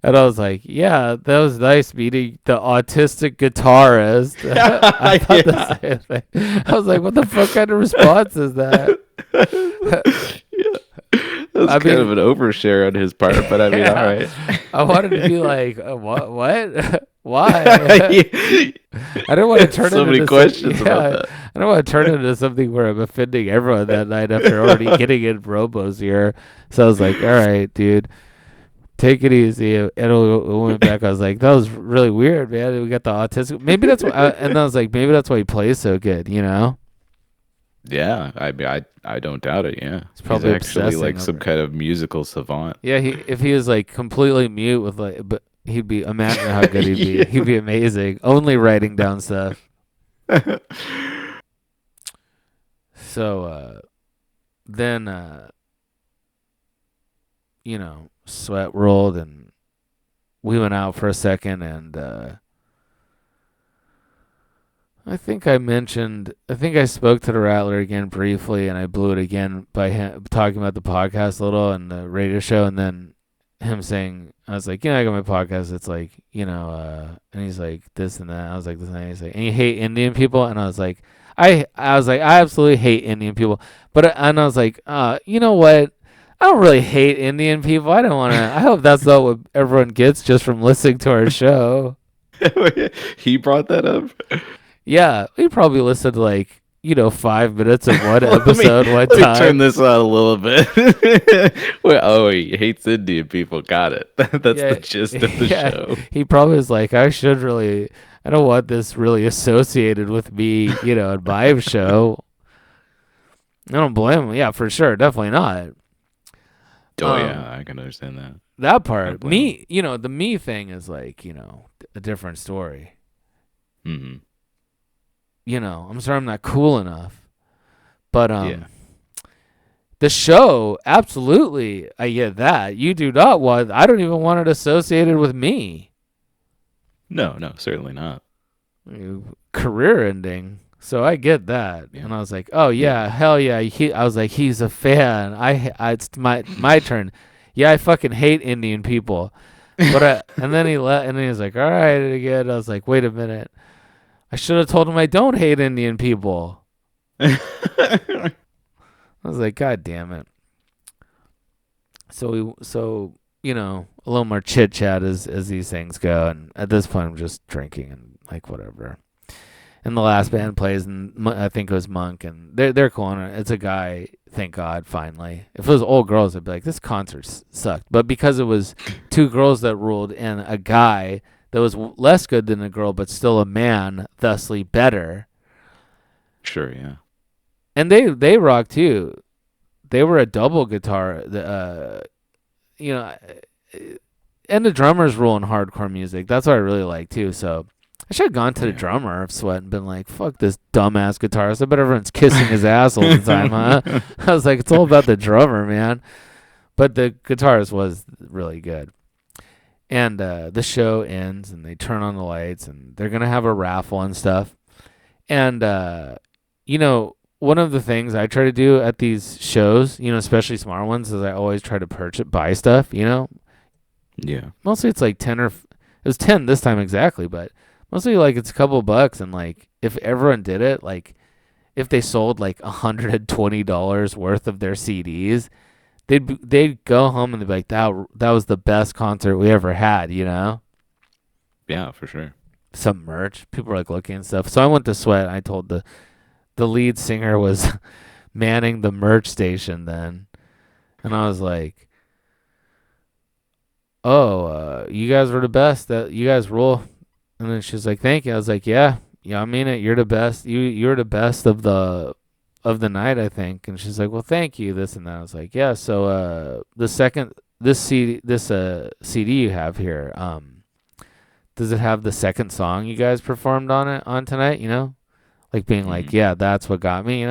And I was like, yeah, that was nice meeting the autistic guitarist. I thought the Yeah. same thing. I was like, what the fuck kind of response is that? Yeah. That's I kind of mean, an overshare on his part, but I mean, all yeah, right. I wanted to be like, what? What? Why? I don't want to turn So it many into questions about yeah. that. I don't want to turn it into something where I'm offending everyone that night after already getting in Robo's ear. So I was like, all right, dude, take it easy. And we went back. I was like, that was really weird, man. We got the autistic. Maybe that's why. And I was like, maybe that's why he plays so good. You know, Yeah, I mean, I don't doubt it. Yeah, he's he's probably actually obsessing like some over. kind of musical savant. Yeah, if he was like completely mute with like, but he'd be. Imagine how good he'd be. Yeah. He'd be amazing. Only writing down stuff. So then sweat rolled and we went out for a second and I think I spoke to the Rattler again briefly and I blew it again by him talking about the podcast a little and the radio show and then him saying I was like, I got my podcast, it's like, and he's like this and that. I was like this and that. He's like, and you hate Indian people? And I was like I was like, I absolutely hate Indian people. And I was like, you know what? I don't really hate Indian people. I don't want to. I hope that's not what everyone gets just from listening to our show. He brought that up. Yeah, we probably listened to like 5 minutes of one let me episode one let me turn time. this out a little bit. Well, oh, he hates Indian people. Got it. That's the Yeah, gist of the yeah. show. He probably was like, I should really. I don't want this really associated with me, in my show. I don't blame him. Yeah, for sure, definitely not. Oh yeah, Um, I can understand that. that I don't part, blame him. me, the me thing is like, a different story. Hmm. I'm sorry I'm not cool enough. But Yeah. the show, absolutely, I get that. You do not want. I don't even want it associated with me. No, no, certainly not. Career ending. So I get that, Yeah. and I was like, "Oh Yeah. yeah, hell yeah." I was like, "He's a fan." It's my turn. Yeah, I fucking hate Indian people. And then and then he was like, "All right," again. I was like, "Wait a minute. I should have told him I don't hate Indian people." I was like, "God damn it." So a little more chit chat as these things go, and at this point I'm just drinking and like whatever. And the last Mhm. band plays, and I think it was Monk, and they're cool. And it's a guy, thank God, finally. If it was old girls, I'd be like, this concert sucked. But because it was two girls that ruled and a guy that was less good than a girl, but still a man, thusly better. Sure, yeah. And they rock too. They were a double guitar. You know, and the drummers rule in hardcore music. That's what I really like too. So I should have gone to the Yeah. drummer of Sweat and been like, fuck this dumbass guitarist. I bet everyone's kissing his ass all the time, huh? I was like, it's all about the drummer, man. But the guitarist was really good. And the show ends and they turn on the lights and they're going to have a raffle and stuff. And, one of the things I try to do at these shows, especially smart ones, is I always try to buy stuff. Yeah. Mostly it's like 10 it was 10 this time exactly, but mostly like it's a couple bucks. And like if everyone did it, like if they sold like $120 worth of their CDs, they'd go home and they'd be like, that was the best concert we ever had. Yeah, for sure. Some merch. People were like looking and stuff. So I went to Sweat and I told the lead singer was manning the merch station then. And I was like, oh, you guys were the best. That you guys rule. And then she was like, thank you. I was like, yeah, I mean it. You're the best. You're the best of the night, I think. And she's like, well, thank you. This and that. I was like, yeah. So this CD you have here, does it have the second song you guys performed on tonight? Like being like, yeah, that's what got me.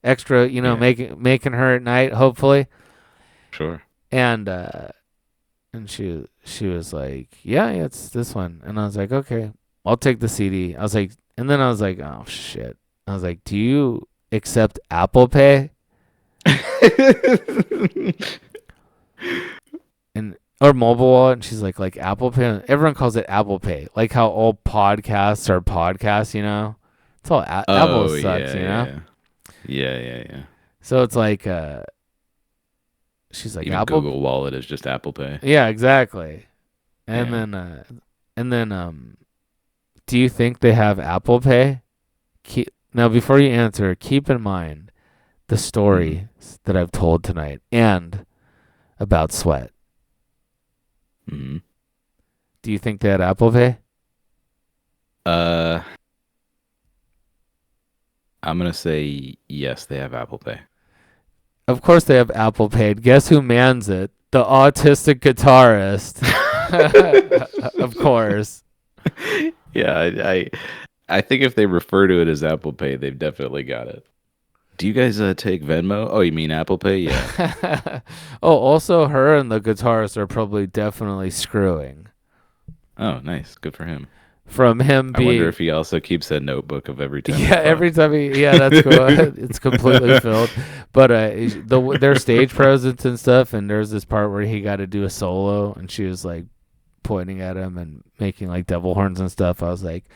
Extra. Making her at night, hopefully. Sure. And she was like, yeah, it's this one. And I was like, okay, I'll take the CD. I was like, and then I was like, oh shit. I was like, do you accept Apple Pay? Or mobile wallet? And she's like Apple Pay. Everyone calls it Apple Pay. Like how all podcasts are podcasts, It's all Apple sucks, Yeah. So it's like, she's like, Even Apple Google Wallet is just Apple Pay. Yeah, exactly. And Yeah. then do you think they have Apple Pay? Now, before you answer, keep in mind the story that I've told tonight and about Sweat. Mm-hmm. Do you think they had Apple Pay? I'm gonna say yes, they have Apple Pay. Of course they have Apple Pay. Guess who mans it? The autistic guitarist. Of course. Yeah, I think if they refer to it as Apple Pay, they've definitely got it. Do you guys take Venmo? Oh, you mean Apple Pay? Yeah. Oh, also her and the guitarist are probably definitely screwing. Oh, nice. Good for him. From him being... I wonder if he also keeps a notebook of every time. Yeah, every time that's cool. It's completely filled. But their stage presence and stuff, and there's this part where he got to do a solo, and she was like pointing at him and making like devil horns and stuff. I was like,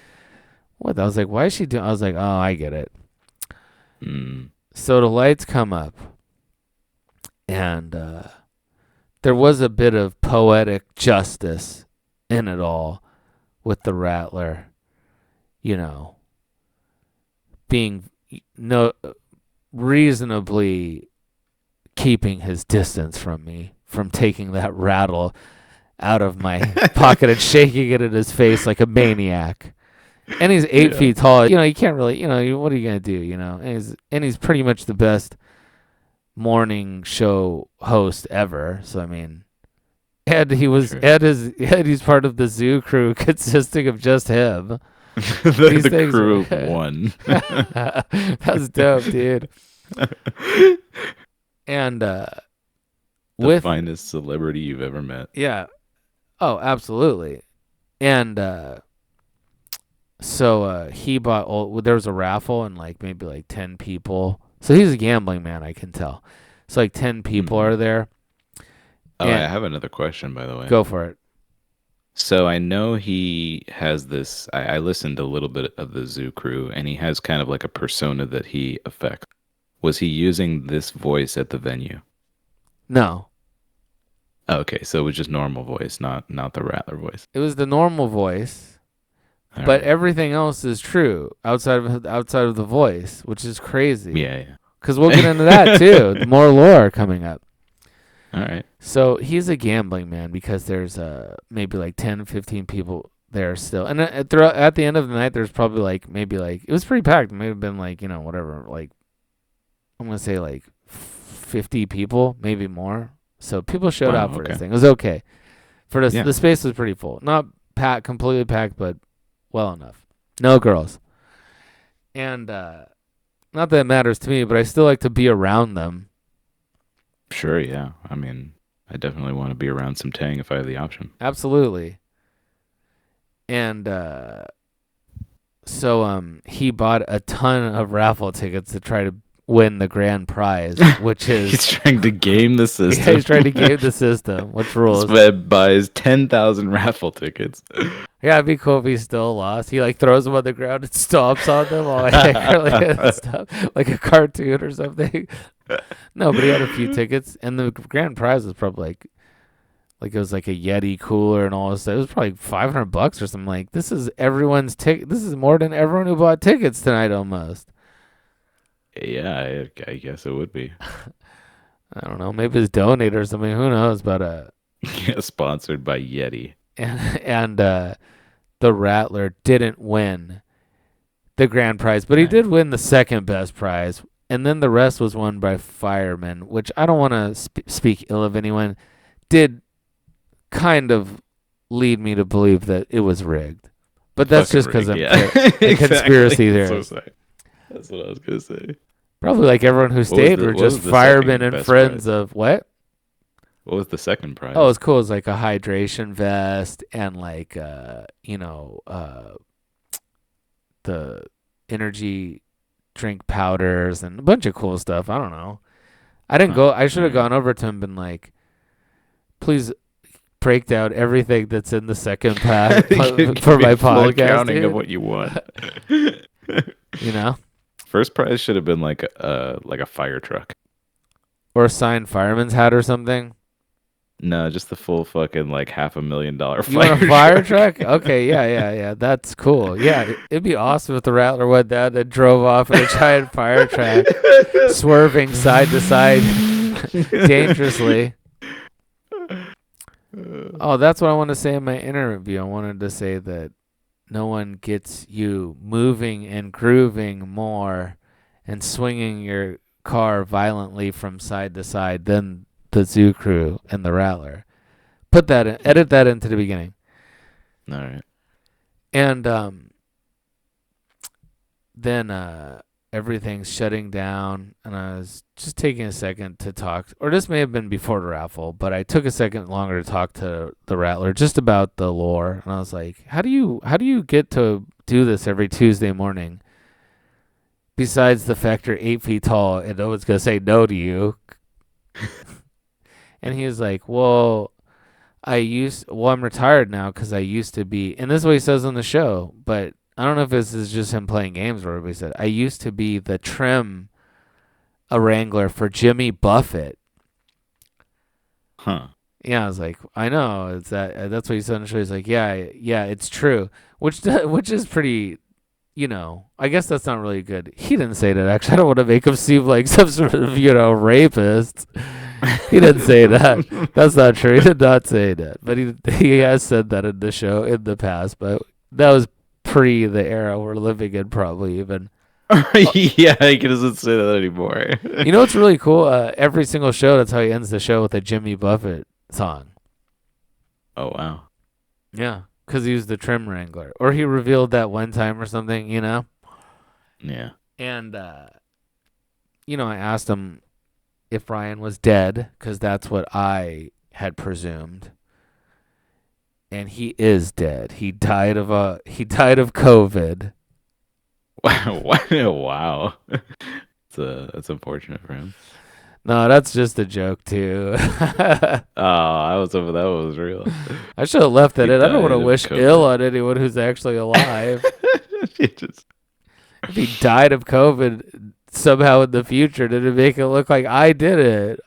what? I was like, why is she doing? I was like, oh, I get it. So the lights come up, and there was a bit of poetic justice in it all with the Rattler, being reasonably keeping his distance from me, from taking that rattle out of my pocket and shaking it in his face like a maniac. And he's 8 feet tall. You can't really, what are you going to do, And he's pretty much the best morning show host ever. So, I mean, he's part of the zoo crew consisting of just him. the crew of one. That's dope, dude. And the finest celebrity you've ever met. Yeah. Oh, absolutely. And so he bought. There was a raffle and maybe 10 people. So he's a gambling man, I can tell. So 10 people are there. Oh, I have another question, by the way. Go for it. So I know he has this. I listened a little bit of the Zoo Crew, and he has kind of like a persona that he affects. Was he using this voice at the venue? No. Okay, so it was just normal voice, not the Rattler voice. It was the normal voice, but everything else is true outside of the voice, which is crazy. Yeah. Because we'll get into that too. More lore coming up. All right. So he's a gambling man because there's maybe 10, 15 people there still. And at the end of the night, there's probably it was pretty packed. It may have been whatever, I'm going to say 50 people, maybe more. So people showed up for this thing. It was okay. For this, the space was pretty full. Not completely packed, but well enough. No girls. And not that it matters to me, but I still like to be around them. Sure, yeah. I mean, I definitely want to be around some Tang if I have the option. Absolutely. And so he bought a ton of raffle tickets to try to win the grand prize, which is... He's trying to game the system. Yeah, he's trying to game the system, which rules. This man buys 10,000 raffle tickets. Yeah, it'd be cool if he still lost. He throws them on the ground and stomps on them all and stuff, like a cartoon or something. No, but he had a few tickets, and the grand prize was probably it was a Yeti cooler and all this stuff. It was probably $500 or something. This is everyone's ticket. This is more than everyone who bought tickets tonight almost. Yeah, I guess it would be. I don't know. Maybe it's donated or something. Who knows? But Yeah, sponsored by Yeti. and the Rattler didn't win the grand prize, but he Right. did win the second best prize. And then the rest was won by firemen, which I don't want to speak ill of anyone. Did kind of lead me to believe that it was rigged. But that's Fucking just because rigged, I'm yeah. a conspiracy Exactly. theorist. That's what I was gonna say. Probably like everyone who stayed were What just was the firemen second and best friends prize? of what? What was the second Oh, it was prize? cool. It was like a hydration vest and like the energy drink powders and a bunch of cool stuff. I don't know. I didn't Huh. go. I should have All right. gone over to him and been like, please break down everything that's in the second pack Give for me my a full podcast, accounting of dude. what you want. You know, First prize should have been like a fire truck. or a signed fireman's hat or something. No, just the full fucking like $500,000 You want a fire fire truck. truck? Okay, yeah. That's cool. Yeah, it'd be awesome if the Rattler went down and drove off in a giant fire truck, swerving side to side dangerously. Oh, that's what I want to say in my interview. I wanted to say that no one gets you moving and grooving more and swinging your car violently from side to side than the Zoo Crew and the Rattler. Put that in, edit that into the beginning. All right. And then everything's shutting down, and I was just taking a second to talk, or this may have been before the raffle, but I took a second longer to talk to the Rattler just about the lore, and I was like, how do you get to do this every Tuesday morning? Besides the fact you're 8 feet tall and no one's gonna say no to you. And he was like, well, I'm retired now because I used to be, and this is what he says on the show, but I don't know if this is just him playing games or whatever he said. I used to be the trim a wrangler for Jimmy Buffett. Huh. Yeah, I was like, I know. It's that's what he said on the show. He's like, yeah, it's true. Which is pretty, I guess that's not really good. He didn't say that, actually. I don't want to make him seem like some sort of, rapist. He didn't say that. That's not true. He did not say that. But he has said that in the show in the past. But that was pre the era we're living in, probably even. Yeah, he doesn't say that anymore. You know what's really cool? Every single show, that's how he ends the show, with a Jimmy Buffett song. Oh wow. Yeah, because he was the trim wrangler. Or he revealed that one time or something, Yeah. And, I asked him if Ryan was dead, because that's what I had presumed. And he is dead. He died of COVID. Wow. Wow. That's unfortunate for him. No, that's just a joke too. Oh, that was real. I should have left that He in. I don't want to died of wish ill COVID. on anyone who's actually alive. He just If he died of COVID somehow in the future, did it make it look like I did it?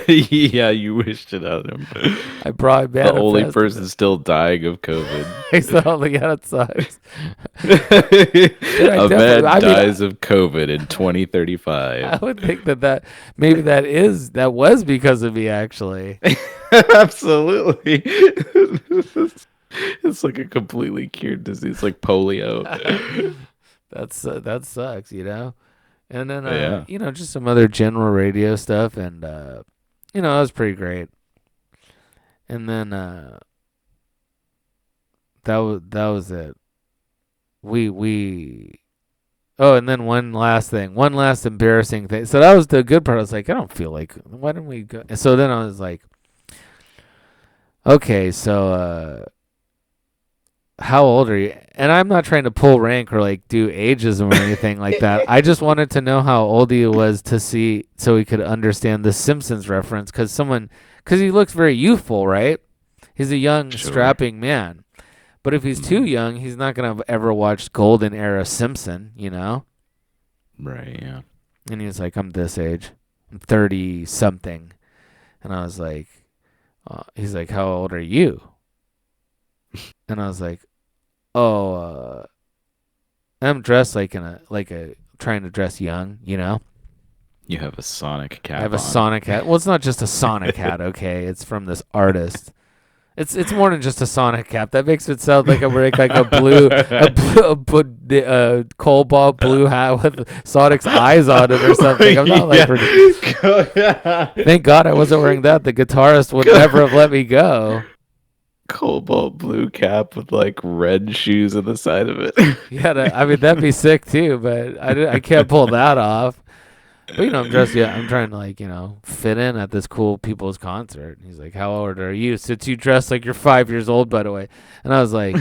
Yeah, you wished it on him. I probably The only manifested person still dying of COVID. it. So, yeah, it sucks. A man I mean, dies of COVID in I 2035. would think that maybe that was because of me, actually. Absolutely. It's like a completely cured disease, like polio. That sucks, And then Yeah. just some other general radio stuff, and that was pretty great. And then that was it. We Oh, and then one last embarrassing thing. So that was the good part. I was like, I don't feel like, why didn't we go? And so then I was like, okay, so how old are you? And I'm not trying to pull rank or like do ageism or anything like that. I just wanted to know how old he was to see, so we could understand the Simpsons reference, because he looks very youthful, right? He's a young, Sure. strapping man. But if he's too young, he's not going to ever watch Golden Era Simpson, Right, yeah. And he was like, I'm this age. I'm 30 something. And I was like, he's like, how old are you? And I was like, oh, I'm dressed like trying to dress young, you know. You have a Sonic cap I have a on. Sonic hat. Well, it's not just a Sonic hat, okay? It's from this artist. It's more than just a Sonic cap. That makes it sound like I'm wearing like a cobalt blue hat with Sonic's eyes on it or something. I'm not like. Thank God I wasn't wearing that. The guitarist would never have let me go. Cobalt blue cap with like red shoes on the side of it. Yeah, I mean that'd be sick too, but I can't pull that off. But I'm dressed. Yeah, I'm trying to like fit in at this cool people's concert. And he's like, "How old are you?" Since you dress like you're 5 years old, by the way. And I was like,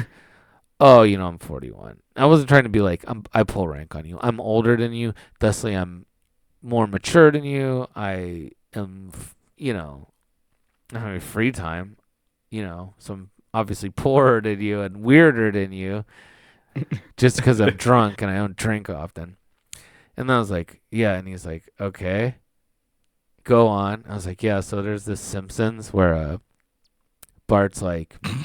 "Oh, I'm 41." I wasn't trying to be like I pull rank on you. I'm older than you. Thusly, I'm more mature than you. I am, I have free time. So I'm obviously poorer than you and weirder than you, just because I'm drunk and I don't drink often. And then I was like, yeah. And he's like, okay, go on. I was like, yeah. So there's this Simpsons where Bart's like, I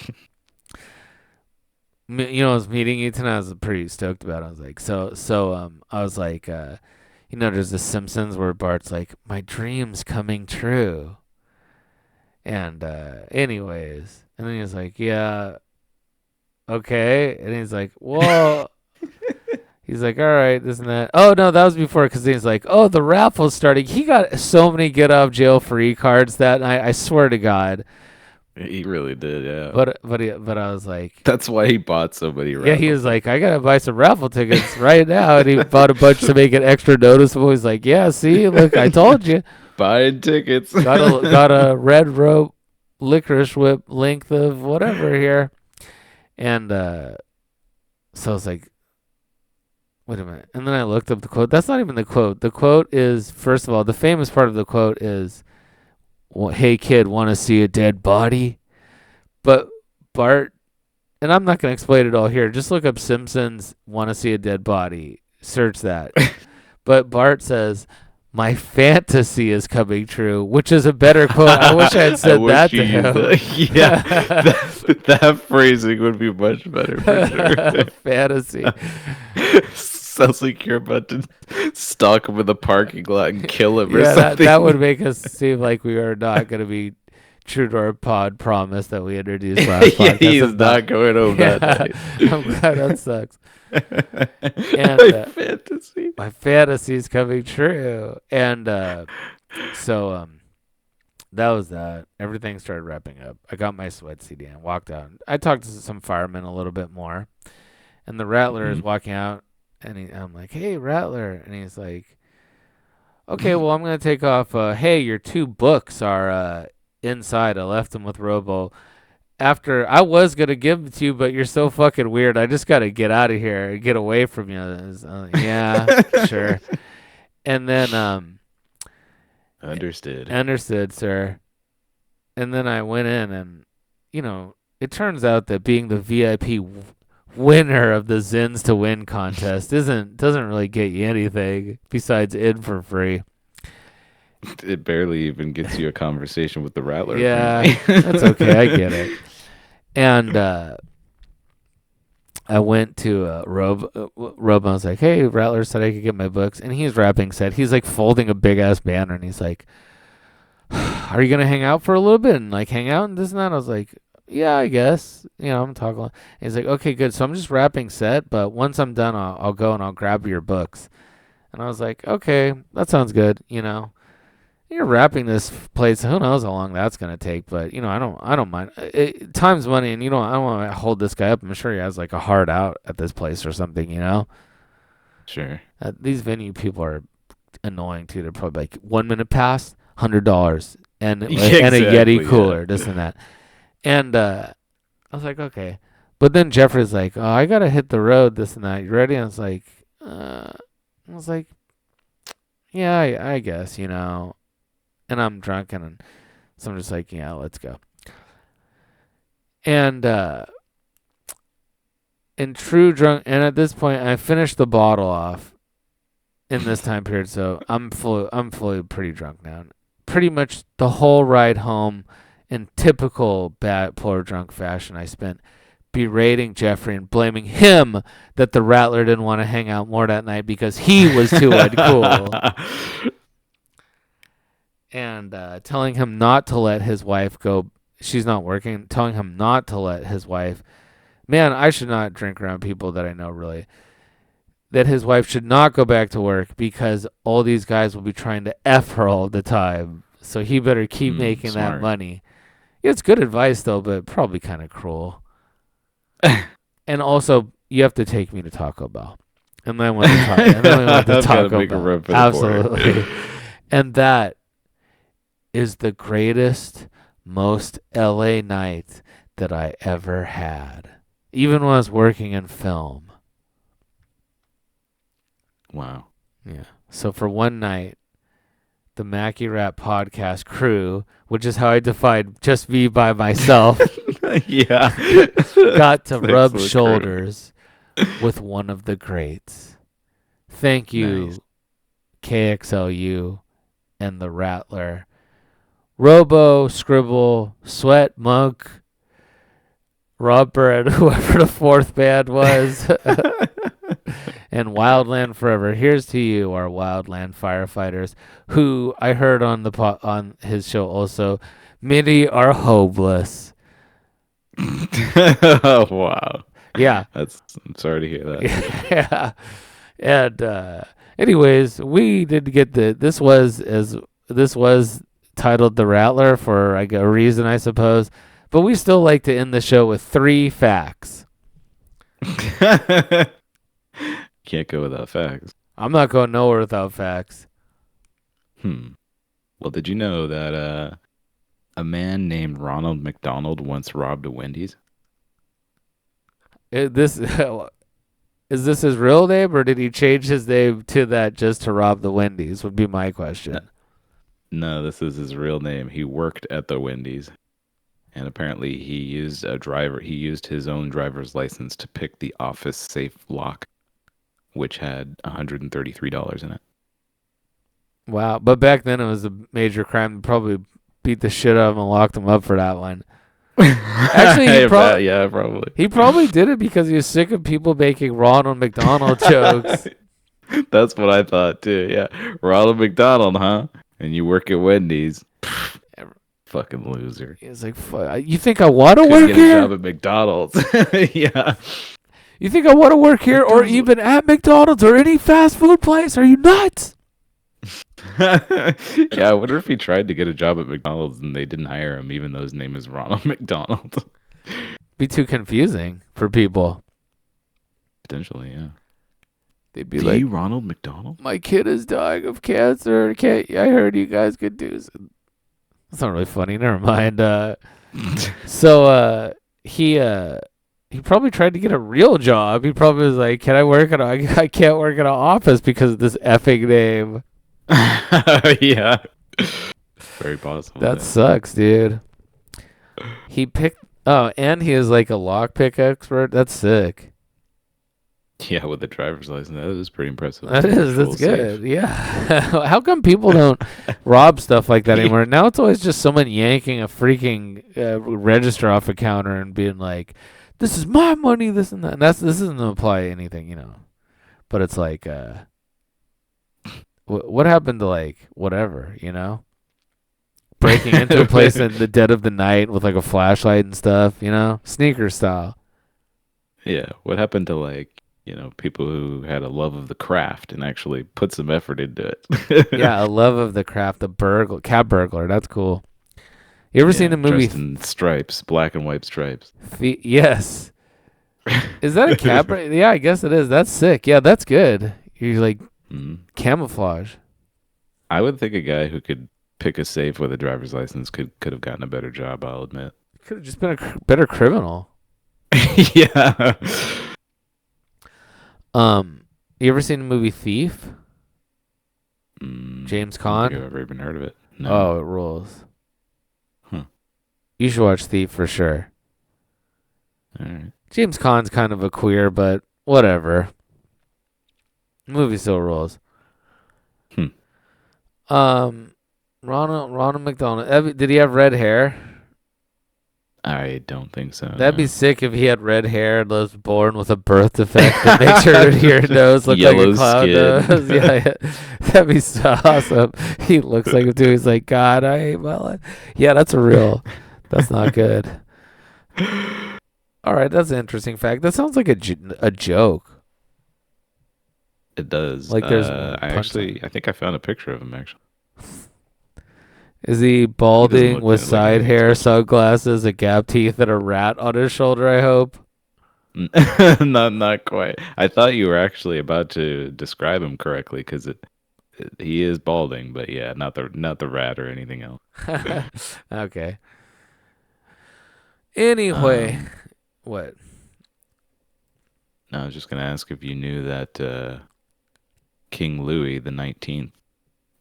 was meeting you tonight. I was pretty stoked about it. I was like, I was like, there's this Simpsons where Bart's like, my dream's coming true. And anyways, and then he was like, yeah, okay. And he's like, well. He's like, all right, this and that. Oh, no, that was before because he's like, oh, the raffle's starting. He got so many get off jail free cards that night. I swear to God. He really did, yeah. But I was like. That's why he bought so many raffles. Yeah, he was like, I got to buy some raffle tickets right now. And he bought a bunch to make it extra noticeable. He's like, yeah, see, look, I told you. Buying tickets. got a red rope licorice whip length of whatever here. And so I was like, wait a minute. And then I looked up the quote. That's not even the quote. The quote is, first of all, the famous part of the quote is, well, hey, kid, want to see a dead body? But Bart, and I'm not going to explain it all here. Just look up Simpsons, want to see a dead body. Search that. But Bart says, my fantasy is coming true, which is a better quote. I wish I had said that to him. Yeah, that phrasing would be much better for sure. Fantasy. Sounds like you're about to stalk him in the parking lot and kill him or something. That would make us seem like we are not going to be true to our pod promise that we introduced last podcast. He is not going home that night. I'm glad that sucks. And my fantasy is coming true. And so that was that. Everything started wrapping up. I got my sweat CD and walked out. I talked to some firemen a little bit more. And the Rattler is walking out. And I'm like, hey, Rattler. And he's like, okay, well, I'm going to take off. Hey, your 2 books are inside. I left them with Robo. After I was going to give them to you, but you're so fucking weird. I just got to get out of here and get away from you. Yeah, sure. And then Understood, sir. And then I went in and, it turns out that being the VIP winner of the Zins to Win contest doesn't really get you anything besides in for free. It barely even gets you a conversation with the Rattler. Yeah, that's okay. I get it. And I went to Rob. And I was like, hey, Rattler said I could get my books. And he's wrapping set. He's like folding a big-ass banner. And he's like, are you going to hang out for a little bit and like hang out and this and that? I was like, yeah, I guess. I'm talking. And he's like, okay, good. So I'm just wrapping set. But once I'm done, I'll go and I'll grab your books. And I was like, okay, that sounds good. You're wrapping this place. Who knows how long that's gonna take? But I don't mind. Time's money, and I don't want to hold this guy up. I'm sure he has like a hard out at this place or something. Sure. These venue people are annoying too. They're probably like 1 minute pass, $100, and a Yeti cooler, this and that. And I was like, okay. But then Jeffrey's like, oh, I gotta hit the road, this and that. You ready? And I was like, yeah, I guess, And I'm drunk, and so I'm just like, yeah, let's go. And in true drunk, and at this point, I finished the bottle off in this time period, so I'm fully pretty drunk now. Pretty much the whole ride home, in typical bad poor drunk fashion, I spent berating Jeffrey and blaming him that the Rattler didn't want to hang out more that night because he was too uncool. And telling him not to let his wife go. She's not working. Telling him not to let his wife. Man, I should not drink around people that I know, really. That his wife should not go back to work because all these guys will be trying to F her all the time. So he better keep making smart. that money. Yeah, it's good advice, though, but probably kind of cruel. And also, you have to take me to Taco Bell. And then I went to Taco Bell. Absolutely. And that is the greatest, most LA night that I ever had. Even when I was working in film. Wow. Yeah. So for one night, the Macky Rap podcast crew, which is how I define just me by myself, yeah, got to rub shoulders with one of the greats. Thank you, Nice. KXLU and the Rattler. Robo, Scribble, Sweat, Monk, Robber, and whoever the fourth band was. And Wildland Forever. Here's to you, our Wildland Firefighters, who I heard on on his show also, many are hopeless. Oh, wow. Yeah. I'm sorry to hear that. Yeah. And anyways, we did get this was titled The Rattler for a reason, I suppose. But we still like to end the show with 3 facts. Can't go without facts. I'm not going nowhere without facts. Well, did you know that a man named Ronald McDonald once robbed a Wendy's? Is this his real name, or did he change his name to that just to rob the Wendy's? Would be my question. No, this is his real name. He worked at the Wendy's, and apparently he used his own driver's license to pick the office safe lock, which had $133 in it. Wow. But back then it was a major crime. Probably beat the shit out of him and locked him up for that one. Actually, probably. He probably did it because he was sick of people making Ronald McDonald jokes. That's what I thought too. Yeah. Ronald McDonald, huh? And you work at Wendy's. Fucking loser. He was like, you think I want to work get here? A job at McDonald's. Yeah. You think I want to work here or even at McDonald's or any fast food place? Are you nuts? Yeah, I wonder if he tried to get a job at McDonald's and they didn't hire him, even though his name is Ronald McDonald. Be too confusing for people. Potentially, yeah. They'd be like, Ronald McDonald? My kid is dying of cancer. I heard you guys could do some. That's not really funny. Never mind. So he probably tried to get a real job. He probably was like, I can't work in an office because of this effing name. Yeah. Very possible. That sucks, dude. And he is like a lockpick expert. That's sick. Yeah, with the driver's license. That is pretty impressive. That's good. Yeah. How come people don't rob stuff like that anymore? Now it's always just someone yanking a freaking register off a counter and being like, this is my money, this and that. And this doesn't apply to anything, But it's like, what happened to like whatever, breaking into a place in the dead of the night with like a flashlight and stuff, sneaker style. Yeah, what happened to like people who had a love of the craft and actually put some effort into it? Yeah, a love of the craft. Cab burglar. That's cool. You ever seen the movie dressed in stripes, black and white stripes? Yes. Is that a cab? Yeah, I guess it is. That's sick. Yeah, that's good. You like camouflage. I would think a guy who could pick a safe with a driver's license could have gotten a better job, I'll admit. Could have just been a better criminal. Yeah. You ever seen the movie Thief? James Caan? I don't think I've ever even heard of it. No. Oh, it rules. You should watch Thief for sure. All right. James Caan's kind of a queer, but whatever. The movie still rules. Ronald McDonald. Did he have red hair? I don't think so. That'd be No. sick if he had red hair and was born with a birth defect that makes your nose look like a Yellow clown skin. does. Yeah, that'd be so awesome. He looks like him too. He's like, God, I hate my life. Yeah, that's a real. That's not good. All right, that's an interesting fact. That sounds like a joke. It does. Like there's I think I found a picture of him actually. Is he He doesn't balding look with like side anything hair, special. sunglasses, a gap teeth, and a rat on his shoulder? I hope. Not quite. I thought you were actually about to describe him correctly because he is balding, but yeah, not the rat or anything else. Okay. Anyway, Um, what? I was just gonna ask if you knew that King Louis the 19th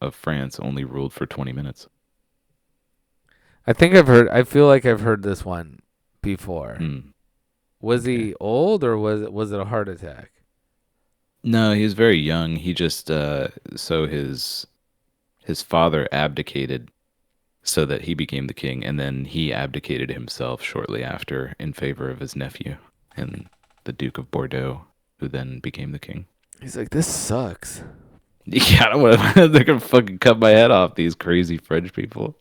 of France only ruled for 20 minutes. I think I've heard. I feel like I've heard this one before. Hmm. Was Okay. he old or was it a heart attack? No, he was very young. He just so his father abdicated so that he became the king, and then he abdicated himself shortly after in favor of his nephew and the Duke of Bordeaux, who then became the king. He's like, this sucks. Yeah, I don't want they're gonna fucking cut my head off, these crazy French people.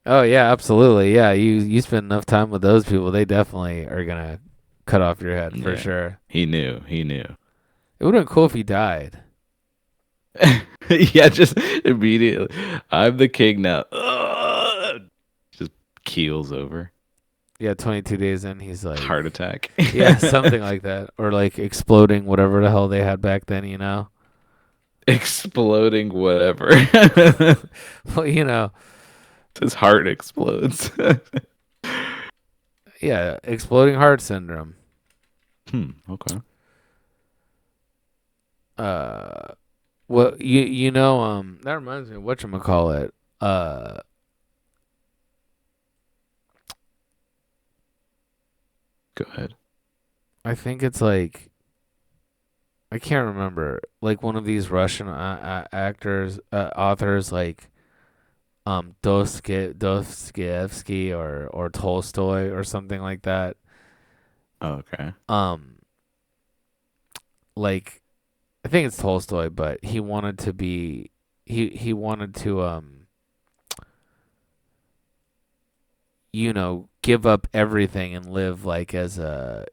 Oh yeah, absolutely. Yeah, you spend enough time with those people, they definitely are gonna cut off your head for Yeah, sure. he knew. He knew. It would have been cool if he died. Yeah, just immediately. I'm the king now. Ugh! Just keels over. Yeah, 22 days in, he's like, Heart attack. yeah, something like that, or like exploding, whatever the hell they had back then, you know. Exploding whatever. Well, you know, His heart explodes. yeah, exploding heart syndrome. Okay. Uh, well, you know, that reminds me of whatchamacallit. Go ahead. I think it's like I can't remember, like one of these Russian actors, authors, like Dostoevsky or Tolstoy or something like that. Okay. Um, like I think it's Tolstoy, but he wanted to be he wanted to give up everything and live like as a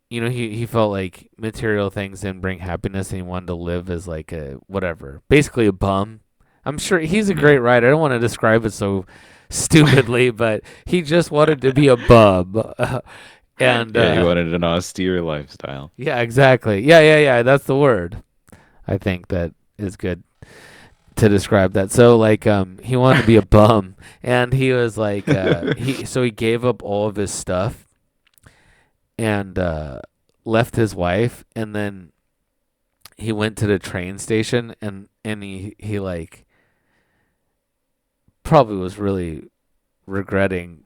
he felt like material things didn't bring happiness and he wanted to live as like a whatever, basically a bum. I'm sure he's a great Mm. writer. I don't want to describe it so stupidly, but he just wanted to be a bum. And Yeah, he wanted an austere lifestyle. yeah, exactly. Yeah. That's the word. I think that is good to describe that. So like he wanted to be a bum and he was like he gave up all of his stuff and left his wife and then he went to the train station and he like probably was really regretting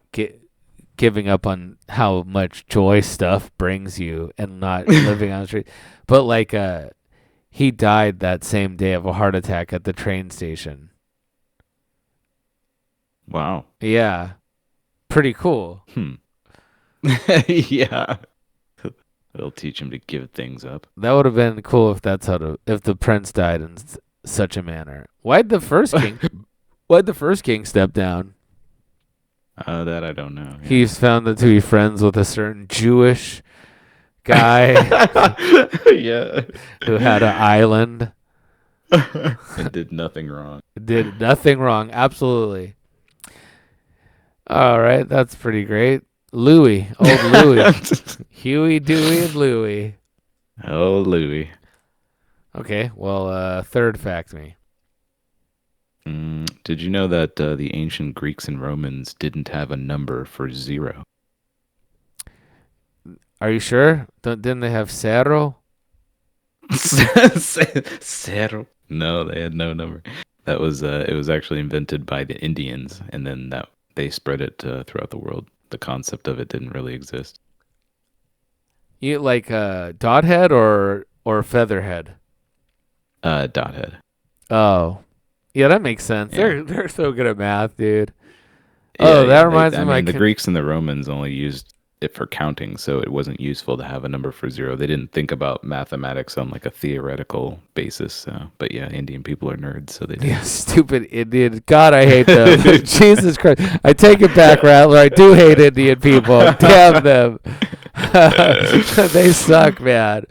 giving up on how much joy stuff brings you and not living on the street. But like he died that same day of a heart attack at the train station. Wow. Yeah. Pretty cool. Hmm. Yeah. It'll teach him to give things up. That would have been cool if if the prince died in such a manner. Why'd the first king step down? That I don't know. Yeah. He's found to be friends with a certain Jewish guy Yeah. who had an island. It did nothing wrong. Did nothing wrong. Absolutely. All right, that's pretty great. Louis, old Louis, Huey, Dewey, and Louie. Oh, Louis. Okay, well, third fact me. Did you know that the ancient Greeks and Romans didn't have a number for zero? Are you sure? Didn't they have Cerro? Zero. No, they had no number. That was it was actually invented by the Indians, and then that they spread it throughout the world. The concept of it didn't really exist. You like dot head or featherhead? Dot head. Oh, yeah, that makes sense. Yeah. They're so good at math, dude. Oh, that yeah. reminds me I of my mean, the Greeks and the Romans only used it for counting, so it wasn't useful to have a number for zero. They didn't think about mathematics on like a theoretical basis. But yeah, Indian people are nerds, so they did. Yeah, stupid Indian. God, I hate them. Jesus Christ. I take it back, Rattler. I do hate Indian people. Damn them. They suck, man.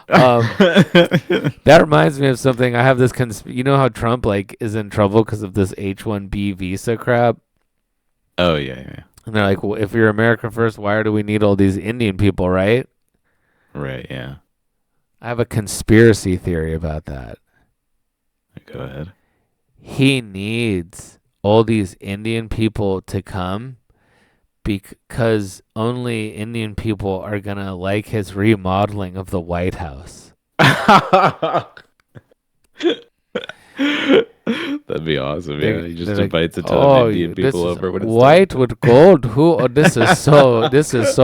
That reminds me of something. I have this you know how Trump like is in trouble because of this H-1B visa crap? Oh yeah. And they're like, well, if you're America first, why do we need all these Indian people, right? Right, yeah. I have a conspiracy theory about that. Go ahead. He needs all these Indian people to come because only Indian people are going to like his remodeling of the White House. That'd be awesome. Yeah, he just They're like, invites a ton of Indian this people is over when it's white done. with gold. Who? Oh, this is so This is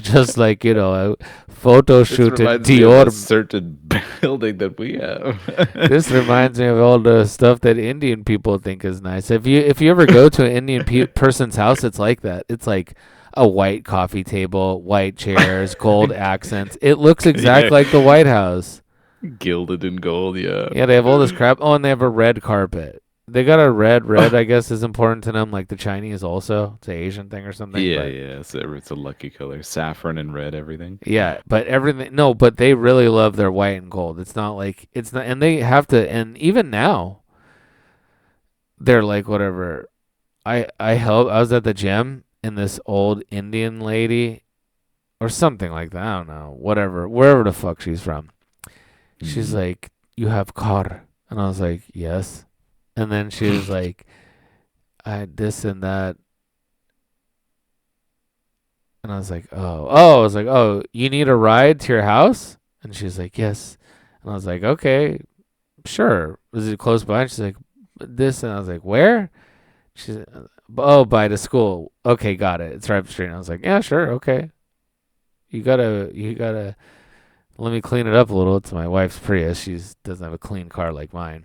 just like, a photo shoot in Reminds me of Dior. a certain building that we have. This reminds me of all the stuff that Indian people think is nice. If you ever go to an Indian person's house, it's like that. It's like a white coffee table, white chairs, gold accents. It looks exactly Yeah. like the White House. Gilded in gold, yeah. Yeah, they have all this crap. Oh, and they have a red carpet. They got a red. I guess is important to them, like the Chinese also. It's an Asian thing or something. Yeah, but, yeah. It's a lucky color. Saffron and red, everything. yeah, but everything. No, but they really love their white and gold. It's not like it's not, and they have to. And even now, they're like whatever. I was at the gym and this old Indian lady, or something like that. I don't know. Whatever, wherever the fuck she's from. She's like, "You have car," and I was like, "Yes." And then she was like, "I this and that," and I was like, "Oh," I was like, "Oh, you need a ride to your house?" And she's like, "Yes," and I was like, "Okay, sure." Was it close by? And she's like, "This," and I was like, "Where?" She's, "Oh, by the school." Okay, got it. It's right up the street. And I was like, "Yeah, sure, okay." You gotta. Let me clean it up a little. It's my wife's Prius. She doesn't have a clean car like mine.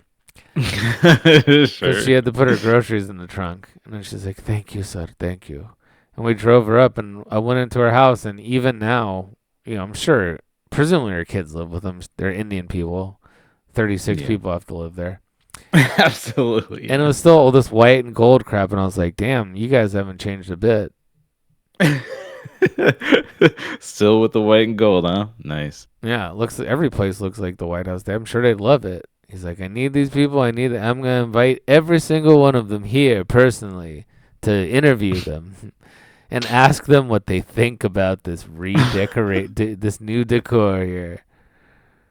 Sure. So she had to put her groceries in the trunk. And then she's like, "Thank you, sir. Thank you." And we drove her up, and I went into her house. And even now, I'm sure, presumably her kids live with them. They're Indian people. 36 Yeah. people have to live there. Absolutely. And it was still all this white and gold crap. And I was like, damn, you guys haven't changed a bit. Still with the white and gold, huh? Nice. Yeah, every place looks like the White House. I'm sure they'd love it. He's like, I need these people. I'm gonna invite every single one of them here personally to interview them and ask them what they think about this this new decor here.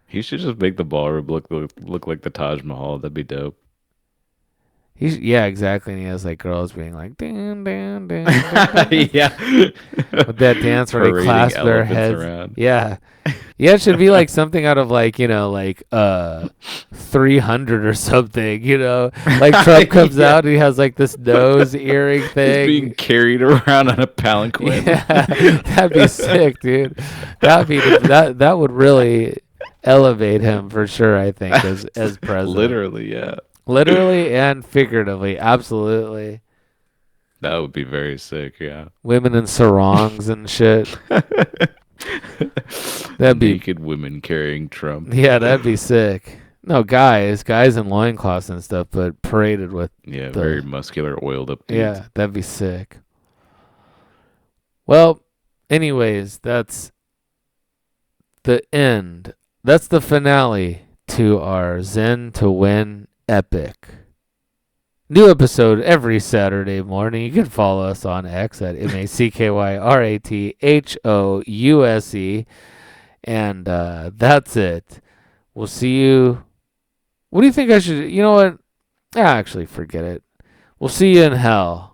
He should just make the ballroom look like the Taj Mahal. That'd be dope. Yeah, exactly. And he has like girls being like, dun, dun, dun, dun, dun. Yeah. With that dance where they Parading clasp their elephants heads. around. Yeah. Yeah, it should be like something out of like 300 or something, Like Trump comes Yeah. out and he has like this nose earring thing. He's being carried around on a palanquin. Yeah, that'd be sick, dude. That would really elevate him for sure, I think, as president. Literally, yeah. Literally and figuratively, absolutely. That would be very sick, yeah. Women in sarongs and shit. That'd be naked women carrying Trump. Yeah, that'd be sick. No, guys in loincloths and stuff, but paraded with very muscular, oiled up dudes. Yeah, that'd be sick. Well, anyways, that's the end. That's the finale to our Zen to Win epic. New episode every Saturday morning. You can follow us on X at MACKYRATHOUSE. And that's it. We'll see you. What do you think I should... You know what? Actually, forget it. We'll see you in hell.